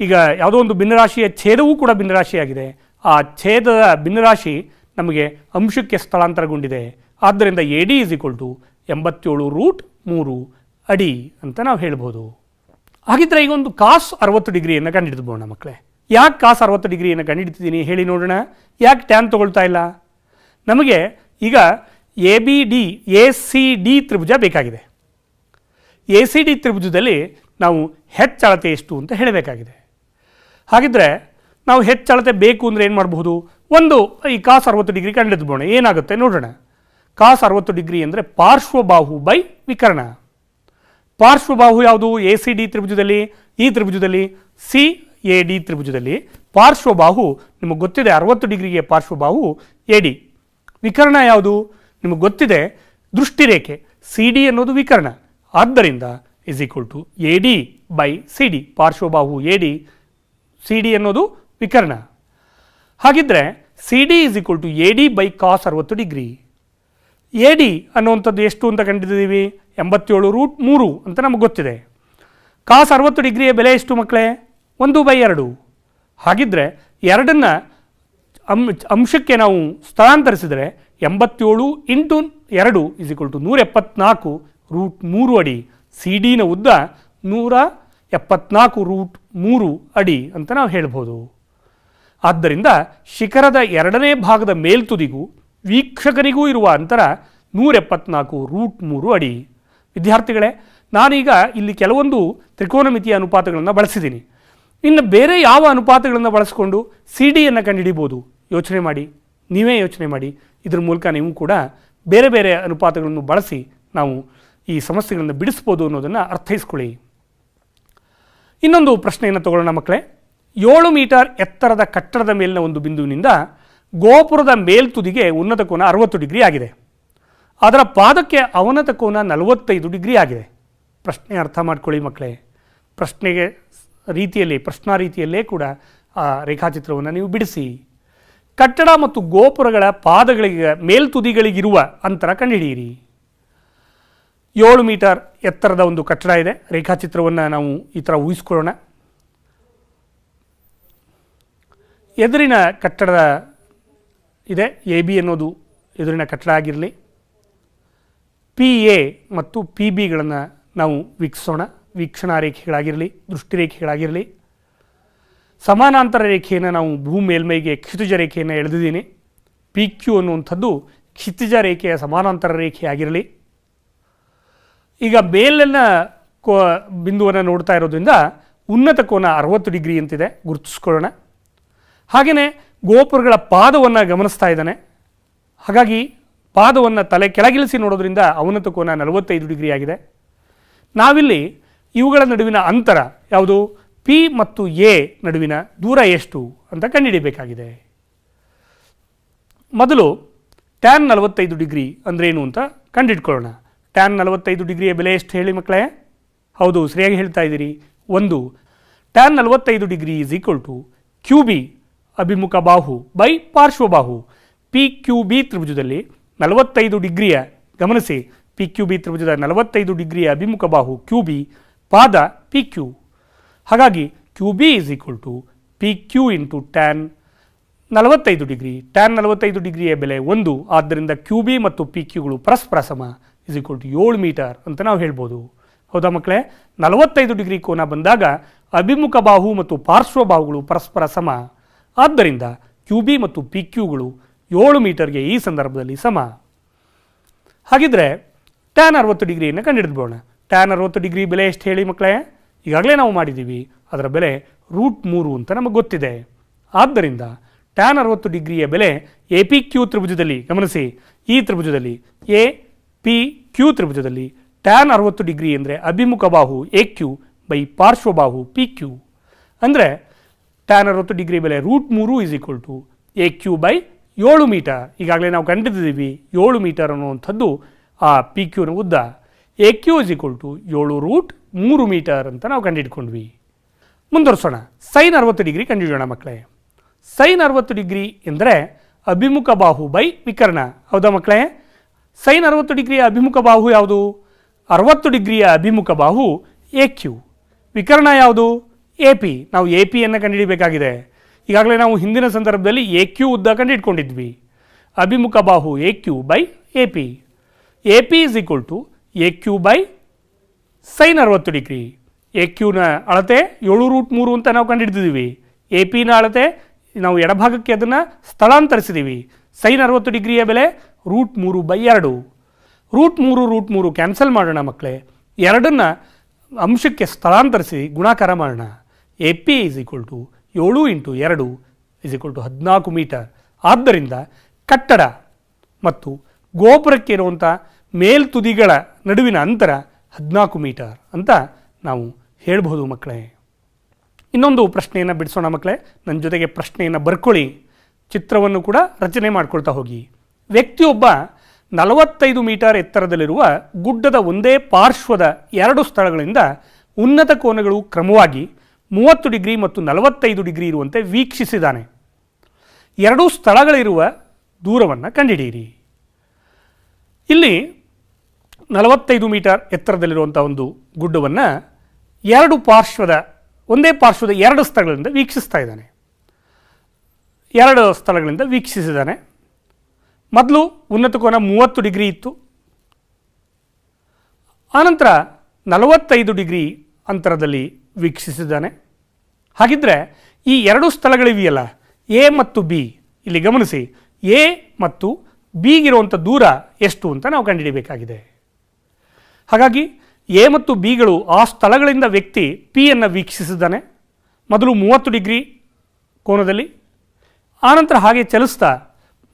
ಈಗ ಯಾವುದೋ ಒಂದು ಭಿನ್ನರಾಶಿಯ ಛೇದವೂ ಕೂಡ ಭಿನ್ನರಾಶಿಯಾಗಿದೆ. ಆ ಛೇದದ ಭಿನ್ನರಾಶಿ ನಮಗೆ ಅಂಶಕ್ಕೆ ಸ್ಥಳಾಂತರಗೊಂಡಿದೆ. ಆದ್ದರಿಂದ A D is equal to 87√3 ಅಡಿ ಅಂತ ನಾವು ಹೇಳ್ಬೋದು. ಹಾಗಿದ್ರೆ ಈಗ ಒಂದು ಕಾಸ್ 60 ಡಿಗ್ರಿಯನ್ನು ಕಂಡುಹಿಡಿದ್ಬೋಣ ಮಕ್ಕಳೇ. ಯಾಕೆ ಕಾಸ್ 60 ಡಿಗ್ರಿಯನ್ನು ಕಂಡುಹಿಡ್ತಿದ್ದೀನಿ ಹೇಳಿ ನೋಡೋಣ. ಯಾಕೆ ಟ್ಯಾನ್ ತೊಗೊಳ್ತಾ ಇಲ್ಲ? ನಮಗೆ ಈಗ ಎ ಸಿ ಡಿ ತ್ರಿಭುಜ ಬೇಕಾಗಿದೆ. ಎ ಸಿ ಡಿ ತ್ರಿಭುಜದಲ್ಲಿ ನಾವು ಅಳತೆ ಎಷ್ಟು ಅಂತ ಹೇಳಬೇಕಾಗಿದೆ. ಹಾಗಿದ್ರೆ ನಾವು ಅಳತೆ ಬೇಕು ಅಂದರೆ ಏನು ಮಾಡಬಹುದು? ಒಂದು ಈ ಕಾಸ್ 60 ಡಿಗ್ರಿ ಕಂಡುಹಿಡಿದ್ಬೋಣ. ಏನಾಗುತ್ತೆ ನೋಡೋಣ. ಕಾಸ್ 60 ಡಿಗ್ರಿ ಅಂದರೆ ಪಾರ್ಶ್ವಬಾಹು ಬೈ ವಿಕರ್ಣ. ಪಾರ್ಶ್ವಬಾಹು ಯಾವುದು? ಎ ಸಿ ಡಿ ತ್ರಿಭುಜದಲ್ಲಿ, ಈ ತ್ರಿಭುಜದಲ್ಲಿ ಸಿ ಎ ಡಿ ತ್ರಿಭುಜದಲ್ಲಿ ಪಾರ್ಶ್ವಬಾಹು ನಿಮಗೆ ಗೊತ್ತಿದೆ 60 ಡಿಗ್ರಿಗೆ ಪಾರ್ಶ್ವಬಾಹು ಎ ಡಿ. ವಿಕರ್ಣ ಯಾವುದು? ನಿಮಗೆ ಗೊತ್ತಿದೆ ದೃಷ್ಟಿರೇಖೆ ಸಿ ಡಿ ಅನ್ನೋದು ವಿಕರ್ಣ. ಆದ್ದರಿಂದ is equal to A D by C D. ಪಾರ್ಶ್ವಬಾಹು ಎ ಡಿ, ಸಿ ಡಿ ಅನ್ನೋದು ವಿಕರ್ಣ. ಹಾಗಿದ್ರೆ C D is equal to A D by cos 60 degree. A D ಅನ್ನುವಂಥದ್ದು ಎಷ್ಟು ಅಂತ ಕಂಡಿದ್ದೀವಿ? 87√3 ಅಂತ ನಮಗೆ ಗೊತ್ತಿದೆ. ಕಾಸ್ 60 ಡಿಗ್ರಿಯ ಬೆಲೆ ಎಷ್ಟು ಮಕ್ಕಳೇ? 1/2. ಹಾಗಿದ್ರೆ ಎರಡನ್ನು ಅಂಶಕ್ಕೆ ನಾವು ಸ್ಥಳಾಂತರಿಸಿದರೆ 87 ಇಂಟು 2 ಇಸ್ ಈಕ್ವಲ್ ಟು 174√3 ಅಡಿ. ಸಿ ಡಿನ ಉದ್ದ 174√3 ಅಡಿ ಅಂತ ನಾವು ಹೇಳ್ಬೋದು. ಆದ್ದರಿಂದ ಶಿಖರದ ಎರಡನೇ ಭಾಗದ ಮೇಲ್ತುದಿಗೂ ವೀಕ್ಷಕರಿಗೂ ಇರುವ ಅಂತರ 174√3 ಅಡಿ. ವಿದ್ಯಾರ್ಥಿಗಳೇ, ನಾನೀಗ ಇಲ್ಲಿ ಕೆಲವೊಂದು ತ್ರಿಕೋನಮಿತಿಯ ಅನುಪಾತಗಳನ್ನು ಬಳಸಿದ್ದೀನಿ. ಇನ್ನು ಬೇರೆ ಯಾವ ಅನುಪಾತಗಳನ್ನು ಬಳಸಿಕೊಂಡು ಸಿ ಡಿಯನ್ನು ಕಂಡುಹಿಡಿಬೋದು? ಯೋಚನೆ ಮಾಡಿ, ನೀವೇ ಯೋಚನೆ ಮಾಡಿ. ಇದ್ರ ಮೂಲಕ ನೀವು ಕೂಡ ಬೇರೆ ಬೇರೆ ಅನುಪಾತಗಳನ್ನು ಬಳಸಿ ನಾವು ಈ ಸಮಸ್ಯೆಗಳನ್ನು ಬಿಡಿಸ್ಬೋದು ಅನ್ನೋದನ್ನು ಅರ್ಥೈಸ್ಕೊಳ್ಳಿ. ಇನ್ನೊಂದು ಪ್ರಶ್ನೆಯನ್ನು ತಗೊಳ್ಳೋಣ ಮಕ್ಕಳೇ. 7 ಮೀಟರ್ ಎತ್ತರದ ಕಟ್ಟಡದ ಮೇಲಿನ ಒಂದು ಬಿಂದುವಿನಿಂದ ಗೋಪುರದ ಮೇಲ್ತುದಿಗೆ ಉನ್ನತ ಕೋನ 60 ಡಿಗ್ರಿ ಆಗಿದೆ. ಅದರ ಪಾದಕ್ಕೆ ಅವನತ ಕೋನ 45 ಡಿಗ್ರಿ ಆಗಿದೆ. ಪ್ರಶ್ನೆ ಅರ್ಥ ಮಾಡ್ಕೊಳ್ಳಿ ಮಕ್ಕಳೇ. ಪ್ರಶ್ನಾ ರೀತಿಯಲ್ಲೇ ಕೂಡ ಆ ರೇಖಾಚಿತ್ರವನ್ನು ನೀವು ಬಿಡಿಸಿ. ಕಟ್ಟಡ ಮತ್ತು ಗೋಪುರಗಳ ಪಾದಗಳಿಗೆ ಮೇಲ್ತುದಿಗಳಿಗಿರುವ ಅಂತರ ಕಂಡುಹಿಡಿಯಿರಿ. 7 ಮೀಟರ್ ಎತ್ತರದ ಒಂದು ಕಟ್ಟಡ ಇದೆ. ರೇಖಾಚಿತ್ರವನ್ನು ನಾವು ಈ ಥರ ಊಹಿಸ್ಕೊಳ್ಳೋಣ. ಎದುರಿನ ಕಟ್ಟಡ ಇದೆ, ಎ ಬಿ ಅನ್ನೋದು ಎದುರಿನ ಕಟ್ಟಡ ಆಗಿರಲಿ. ಪಿ ಎ ಮತ್ತು ಪಿ ಬಿಗಳನ್ನು ನಾವು ವೀಕ್ಷಿಸೋಣ. ವೀಕ್ಷಣಾ ರೇಖೆಗಳಾಗಿರಲಿ, ದೃಷ್ಟಿರೇಖೆಗಳಾಗಿರಲಿ. ಸಮಾನಾಂತರ ರೇಖೆಯನ್ನು ನಾವು ಭೂಮಿ ಮೇಲ್ಮೈಗೆ ಕ್ಷಿತಿಜ ರೇಖೆಯನ್ನು ಎಳೆದಿದ್ದೀನಿ. ಪಿ ಕ್ಯೂ ಅನ್ನುವಂಥದ್ದು ಕ್ಷಿತಿಜ ರೇಖೆಯ ಸಮಾನಾಂತರ ರೇಖೆಯಾಗಿರಲಿ. ಈಗ ಮೇಲಿನ ಬಿಂದುವನ್ನು ನೋಡ್ತಾ ಇರೋದ್ರಿಂದ ಉನ್ನತ ಕೋನ 60 ಡಿಗ್ರಿ ಅಂತಿದೆ, ಗುರುತಿಸ್ಕೊಳ್ಳೋಣ. ಹಾಗೆಯೇ ಗೋಪುರಗಳ ಪಾದವನ್ನು ಗಮನಿಸ್ತಾ ಇದ್ದಾನೆ. ಹಾಗಾಗಿ ಪಾದವನ್ನು ತಲೆ ಕೆಳಗಿಳಿಸಿ ನೋಡೋದ್ರಿಂದ ಅವನತ ಕೋನ 45 ಡಿಗ್ರಿ ಆಗಿದೆ. ನಾವಿಲ್ಲಿ ಇವುಗಳ ನಡುವಿನ ಅಂತರ ಯಾವುದು, ಪಿ ಮತ್ತು ಎ ನಡುವಿನ ದೂರ ಎಷ್ಟು ಅಂತ ಕಂಡುಹಿಡಿಯಬೇಕಾಗಿದೆ. ಮೊದಲು ಟ್ಯಾನ್ 45 ಡಿಗ್ರಿ ಅಂದ್ರೇನು ಅಂತ ಕಂಡುಹಿಡ್ಕೊಳ್ಳೋಣ. ಟ್ಯಾನ್ 45 ಡಿಗ್ರಿಯ ಬೆಲೆ ಎಷ್ಟು ಹೇಳಿ ಮಕ್ಕಳೇ? ಹೌದು, ಸರಿಯಾಗಿ ಹೇಳ್ತಾ ಇದ್ದೀರಿ. 1 tan 45 degree is equal to Q B ಅಭಿಮುಖ ಬಾಹು ಬೈ ಪಾರ್ಶ್ವಬಾಹು. ಪಿ ಕ್ಯೂ ಬಿ ತ್ರಿಭುಜದಲ್ಲಿ 45 ಡಿಗ್ರಿಯ, ಗಮನಿಸಿ, ಪಿ ಕ್ಯೂ ಬಿ ತ್ರಿಭುಜದ 45 ಡಿಗ್ರಿಯ ಅಭಿಮುಖ ಬಾಹು ಕ್ಯೂ ಬಿ, ಪಾದ ಪಿ ಕ್ಯೂ. ಹಾಗಾಗಿ Q B is equal to P Q into tan 45 degree. Tan 45 ಡಿಗ್ರಿಯ ಬೆಲೆ 1. ಆದ್ದರಿಂದ ಕ್ಯೂ ಬಿ ಮತ್ತು ಪಿ ಕ್ಯೂಗಳು ಪರಸ್ಪರ ಸಮ ಇಸ್ ಈಕ್ವಲ್ ಟು 7 ಮೀಟರ್ ಅಂತ ನಾವು ಹೇಳ್ಬೋದು. ಹೌದಾ ಮಕ್ಕಳೇ? 45 ಡಿಗ್ರಿ ಕೋನ ಬಂದಾಗ ಅಭಿಮುಖ ಬಾಹು ಮತ್ತು ಪಾರ್ಶ್ವ ಬಾಹುಗಳು ಪರಸ್ಪರ ಸಮ. ಆದ್ದರಿಂದ ಕ್ಯೂ ಬಿ ಮತ್ತು ಪಿ ಕ್ಯೂಗಳು 7 ಮೀಟರ್ಗೆ ಈ ಸಂದರ್ಭದಲ್ಲಿ ಸಮ. ಹಾಗಿದ್ರೆ ಟ್ಯಾನ್ 60 ಡಿಗ್ರಿಯನ್ನು ಕಂಡುಹಿಡಿದ್ಬೋಣ. ಟ್ಯಾನ್ 60 ಡಿಗ್ರಿ ಬೆಲೆ ಎಷ್ಟು ಹೇಳಿ ಮಕ್ಕಳೇ? ಈಗಾಗಲೇ ನಾವು ಮಾಡಿದ್ದೀವಿ. ಅದರ ಬೆಲೆ √3 ಅಂತ ನಮಗೆ ಗೊತ್ತಿದೆ. ಆದ್ದರಿಂದ ಟ್ಯಾನ್ 60 ಡಿಗ್ರಿಯ ಬೆಲೆ ಎ ಪಿ ಕ್ಯೂ ತ್ರಿಭುಜದಲ್ಲಿ, ಗಮನಿಸಿ, ಈ ತ್ರಿಭುಜದಲ್ಲಿ ಎ ಪಿ ಕ್ಯೂ ತ್ರಿಭುಜದಲ್ಲಿ ಟ್ಯಾನ್ 60 ಡಿಗ್ರಿ ಅಂದರೆ ಅಭಿಮುಖ ಬಾಹು ಎ ಕ್ಯೂ ಬೈ ಪಾರ್ಶ್ವಬಾಹು ಪಿ ಕ್ಯೂ. ಅಂದರೆ ಟ್ಯಾನ್ 60 ಡಿಗ್ರಿ ಬೆಲೆ √3 is equal to A Q by 7 metre. ಈಗಾಗಲೇ ನಾವು ಕಂಡಿದ್ದೀವಿ 7 ಮೀಟರ್ ಅನ್ನುವಂಥದ್ದು ಆ ಪಿ ಕ್ಯೂನ ಉದ್ದ. A Q is equal to 7√3 metre ಅಂತ ನಾವು ಕಂಡುಹಿಡ್ಕೊಂಡ್ವಿ. ಮುಂದುವರಿಸೋಣ. ಸೈನ್ 60 ಡಿಗ್ರಿ ಕಂಡುಹಿಡಿಯೋಣ ಮಕ್ಕಳೇ. ಸೈನ್ 60 ಡಿಗ್ರಿ ಎಂದರೆ ಅಭಿಮುಖ ಬಾಹು ಬೈ ವಿಕರ್ಣ. ಹೌದಾ ಮಕ್ಕಳೇ? ಸೈನ್ 60 ಡಿಗ್ರಿಯ ಅಭಿಮುಖ ಬಾಹು ಯಾವುದು? 60 ಡಿಗ್ರಿಯ ಅಭಿಮುಖ ಬಾಹು ಎ ಕ್ಯೂ. ವಿಕರ್ಣ ಯಾವುದು? A P. ನಾವು ಎ ಪಿಯನ್ನು ಕಂಡುಹಿಡಬೇಕಾಗಿದೆ. ಈಗಾಗಲೇ ನಾವು ಹಿಂದಿನ ಸಂದರ್ಭದಲ್ಲಿ ಎ ಕ್ಯೂ ಉದ್ದ ಕಂಡುಹಿಡ್ಕೊಂಡಿದ್ವಿ. ಅಭಿಮುಖ ಬಾಹು A Q by A P. A P is equal to A Q by sine 60 degree. A ಕ್ಯೂನ ಅಳತೆ 7√3 ಅಂತ ನಾವು ಕಂಡುಹಿಡಿದಿದ್ದೀವಿ. ಎ ಪಿನ ಅಳತೆ ನಾವು ಎಡಭಾಗಕ್ಕೆ ಅದನ್ನು ಸ್ಥಳಾಂತರಿಸಿದ್ದೀವಿ. ಸೈನ್ 60 ಡಿಗ್ರಿಯ ಬೆಲೆ √3/2. √3 ಕ್ಯಾನ್ಸಲ್ ಮಾಡೋಣ ಮಕ್ಕಳೇ. ಎರಡನ್ನು ಅಂಶಕ್ಕೆ ಸ್ಥಳಾಂತರಿಸಿ ಗುಣಾಕಾರ ಮಾಡೋಣ. A P is equal to 7 × 2 is equal to 14 metre. ಆದ್ದರಿಂದ ಕಟ್ಟಡ ಮತ್ತು ಗೋಪುರಕ್ಕೆ ಇರುವಂಥ ಮೇಲ್ತುದಿಗಳ ನಡುವಿನ ಅಂತರ 14 ಮೀಟರ್ ಅಂತ ನಾವು ಹೇಳ್ಬೋದು ಮಕ್ಕಳೇ. ಇನ್ನೊಂದು ಪ್ರಶ್ನೆಯನ್ನು ಬಿಡಿಸೋಣ ಮಕ್ಕಳೇ. ನನ್ನ ಜೊತೆಗೆ ಪ್ರಶ್ನೆಯನ್ನು ಬರ್ಕೊಳ್ಳಿ, ಚಿತ್ರವನ್ನು ಕೂಡ ರಚನೆ ಮಾಡ್ಕೊಳ್ತಾ ಹೋಗಿ. ವ್ಯಕ್ತಿಯೊಬ್ಬ 45 ಮೀಟರ್ ಎತ್ತರದಲ್ಲಿರುವ ಗುಡ್ಡದ ಒಂದೇ ಪಾರ್ಶ್ವದ 2 ಸ್ಥಳಗಳಿಂದ ಉನ್ನತ ಕೋನಗಳು ಕ್ರಮವಾಗಿ 30 ಡಿಗ್ರಿ ಮತ್ತು 45 ಡಿಗ್ರಿ ಇರುವಂತೆ ವೀಕ್ಷಿಸಿದ್ದಾನೆ. 2 ಸ್ಥಳಗಳಿರುವ ದೂರವನ್ನು ಕಂಡುಹಿಡಿಯಿರಿ. ಇಲ್ಲಿ 45 ಮೀಟರ್ ಎತ್ತರದಲ್ಲಿರುವಂಥ ಒಂದು ಗುಡ್ಡವನ್ನು ಒಂದೇ ಪಾರ್ಶ್ವದ 2 ಸ್ಥಳಗಳಿಂದ ವೀಕ್ಷಿಸ್ತಾ ಇದ್ದಾನೆ. 2 ಸ್ಥಳಗಳಿಂದ ವೀಕ್ಷಿಸಿದ್ದಾನೆ. ಮೊದಲು ಉನ್ನತ ಕೋನ 30 ಡಿಗ್ರಿ ಇತ್ತು. ಆನಂತರ 45 ಡಿಗ್ರಿ ಅಂತರದಲ್ಲಿ ವೀಕ್ಷಿಸಿದ್ದಾನೆ. ಹಾಗಿದ್ರೆ ಈ 2 ಸ್ಥಳಗಳಿವೆಯಲ್ಲ, ಎ ಮತ್ತು ಬಿ, ಇಲ್ಲಿ ಗಮನಿಸಿ, ಎ ಮತ್ತು ಬಿಗಿರುವಂಥ ದೂರ ಎಷ್ಟು ಅಂತ ನಾವು ಕಂಡುಹಿಡಿಯಬೇಕಾಗಿದೆ. ಹಾಗಾಗಿ ಎ ಮತ್ತು ಬಿಗಳು ಆ ಸ್ಥಳಗಳಿಂದ ವ್ಯಕ್ತಿ ಪಿಯನ್ನು ವೀಕ್ಷಿಸಿದ್ದಾನೆ. ಮೊದಲು 30 ಡಿಗ್ರಿ ಕೋನದಲ್ಲಿ, ಆನಂತರ ಹಾಗೆ ಚಲಿಸ್ತಾ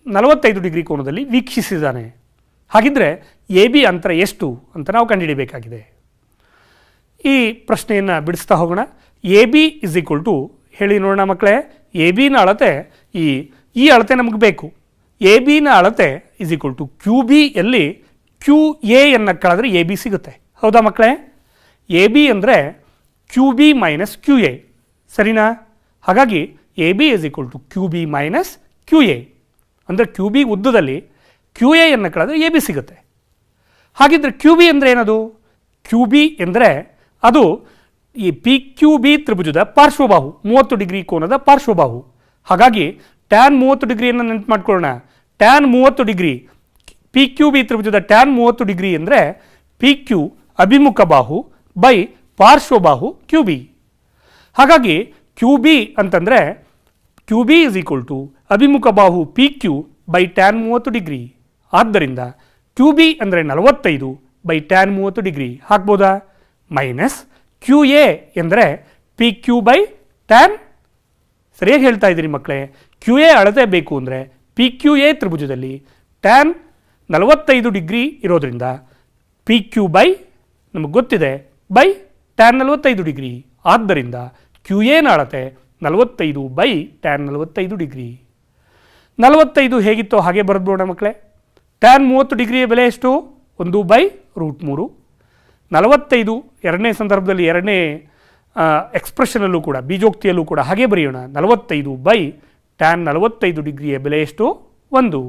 45 ಡಿಗ್ರಿ ಕೋನದಲ್ಲಿ ವೀಕ್ಷಿಸಿದ್ದಾನೆ. ಹಾಗಿದ್ರೆ ಎ ಬಿ ಅಂತರ ಎಷ್ಟು ಅಂತ ನಾವು ಕಂಡುಹಿಡಿಯಬೇಕಾಗಿದೆ. ಈ ಪ್ರಶ್ನೆಯನ್ನು ಬಿಡಿಸ್ತಾ ಹೋಗೋಣ. A B is equal to, ಹೇಳಿ ನೋಡೋಣ ಮಕ್ಕಳೇ, ಎ ಬಿನ ಅಳತೆ ಈ ಅಳತೆ ನಮಗೆ ಬೇಕು. ಎ ಬಿನ ಅಳತೆ is equal to Q B ಯಲ್ಲಿ ಕ್ಯೂ ಎಯನ್ನು ಕಳೆದ್ರೆ ಎ ಬಿ ಸಿಗುತ್ತೆ. ಹೌದಾ ಮಕ್ಕಳೇ? ಎ ಬಿ ಅಂದರೆ Q B minus Q A, ಸರಿನಾ? ಹಾಗಾಗಿ A B is equal to Q B minus Q A. ಅಂದರೆ ಕ್ಯೂ ಬಿ ಉದ್ದದಲ್ಲಿ ಕ್ಯೂ ಎಯನ್ನು ಕಳೆದ್ರೆ ಎ ಬಿ ಸಿಗುತ್ತೆ. ಹಾಗಿದ್ರೆ ಕ್ಯೂ ಬಿ ಅಂದರೆ ಏನದು? ಕ್ಯೂ ಬಿ ಎಂದರೆ ಅದು ಈ ಪಿ ಕ್ಯೂ ಬಿ ತ್ರಿಭುಜದ ಪಾರ್ಶ್ವಬಾಹು, 30 ಡಿಗ್ರಿ ಕೋನದ ಪಾರ್ಶ್ವಬಾಹು. ಹಾಗಾಗಿ ಟ್ಯಾನ್ 30 ಡಿಗ್ರಿಯನ್ನು ನೆನಪು ಮಾಡ್ಕೊಳ್ಳೋಣ. Tan 30 degree, P Q B ತ್ರಿಭುಜದ ಟ್ಯಾನ್ 30 ಡಿಗ್ರಿ ಅಂದರೆ ಪಿ ಕ್ಯೂ ಅಭಿಮುಖ ಬಾಹು ಬೈ ಪಾರ್ಶ್ವಬಾಹು ಕ್ಯೂ ಬಿ. ಹಾಗಾಗಿ ಕ್ಯೂ ಬಿ ಅಂತಂದರೆ Q B is equal to ಅಭಿಮುಖ ಬಾಹು P Q by tan 30 degree. ಆದ್ದರಿಂದ ಕ್ಯೂ ಬಿ ಅಂದರೆ 45 ಬೈ ಟ್ಯಾನ್ 30 ಡಿಗ್ರಿ ಹಾಕ್ಬೋದಾ? ಮೈನಸ್ ಕ್ಯೂ ಎ ಎಂದರೆ ಪಿ ಕ್ಯೂ ಬೈ ಟ್ಯಾನ್, ಸರಿಯಾಗಿ ಹೇಳ್ತಾ ಇದ್ದೀರಿ ಮಕ್ಕಳೇ. ಕ್ಯೂ ಎ ಅಳತೆ ಬೇಕು ಅಂದರೆ P Q A ತ್ರಿಭುಜದಲ್ಲಿ tan 45 degree ಇರೋದ್ರಿಂದ ಪಿ ಕ್ಯೂ ಬೈ ನಮಗೆ ಗೊತ್ತಿದೆ ಬೈ ಟ್ಯಾನ್ 45 ಡಿಗ್ರಿ. ಆದ್ದರಿಂದ ಕ್ಯೂ ಎನ ಅಳತೆ 45 ಬೈ ಟ್ಯಾನ್ 45 ಡಿಗ್ರಿ. 45 ಹೇಗಿತ್ತೋ ಹಾಗೆ ಬರೆದ್ಬೋಣ ಮಕ್ಕಳೇ. ಟ್ಯಾನ್ 30 ಡಿಗ್ರಿಯ ಬೆಲೆ ಎಷ್ಟು? 1/√3. 45 ಎರಡನೇ ಸಂದರ್ಭದಲ್ಲಿ ಎರಡನೇ ಎಕ್ಸ್ಪ್ರೆಷನಲ್ಲೂ ಕೂಡ ಬೀಜೋಕ್ತಿಯಲ್ಲೂ ಕೂಡ ಹಾಗೆ ಬರೆಯೋಣ. 45 ಬೈ ಟ್ಯಾನ್ 45 ಡಿಗ್ರಿಯ ಬೆಲೆ ಎಷ್ಟು? 1.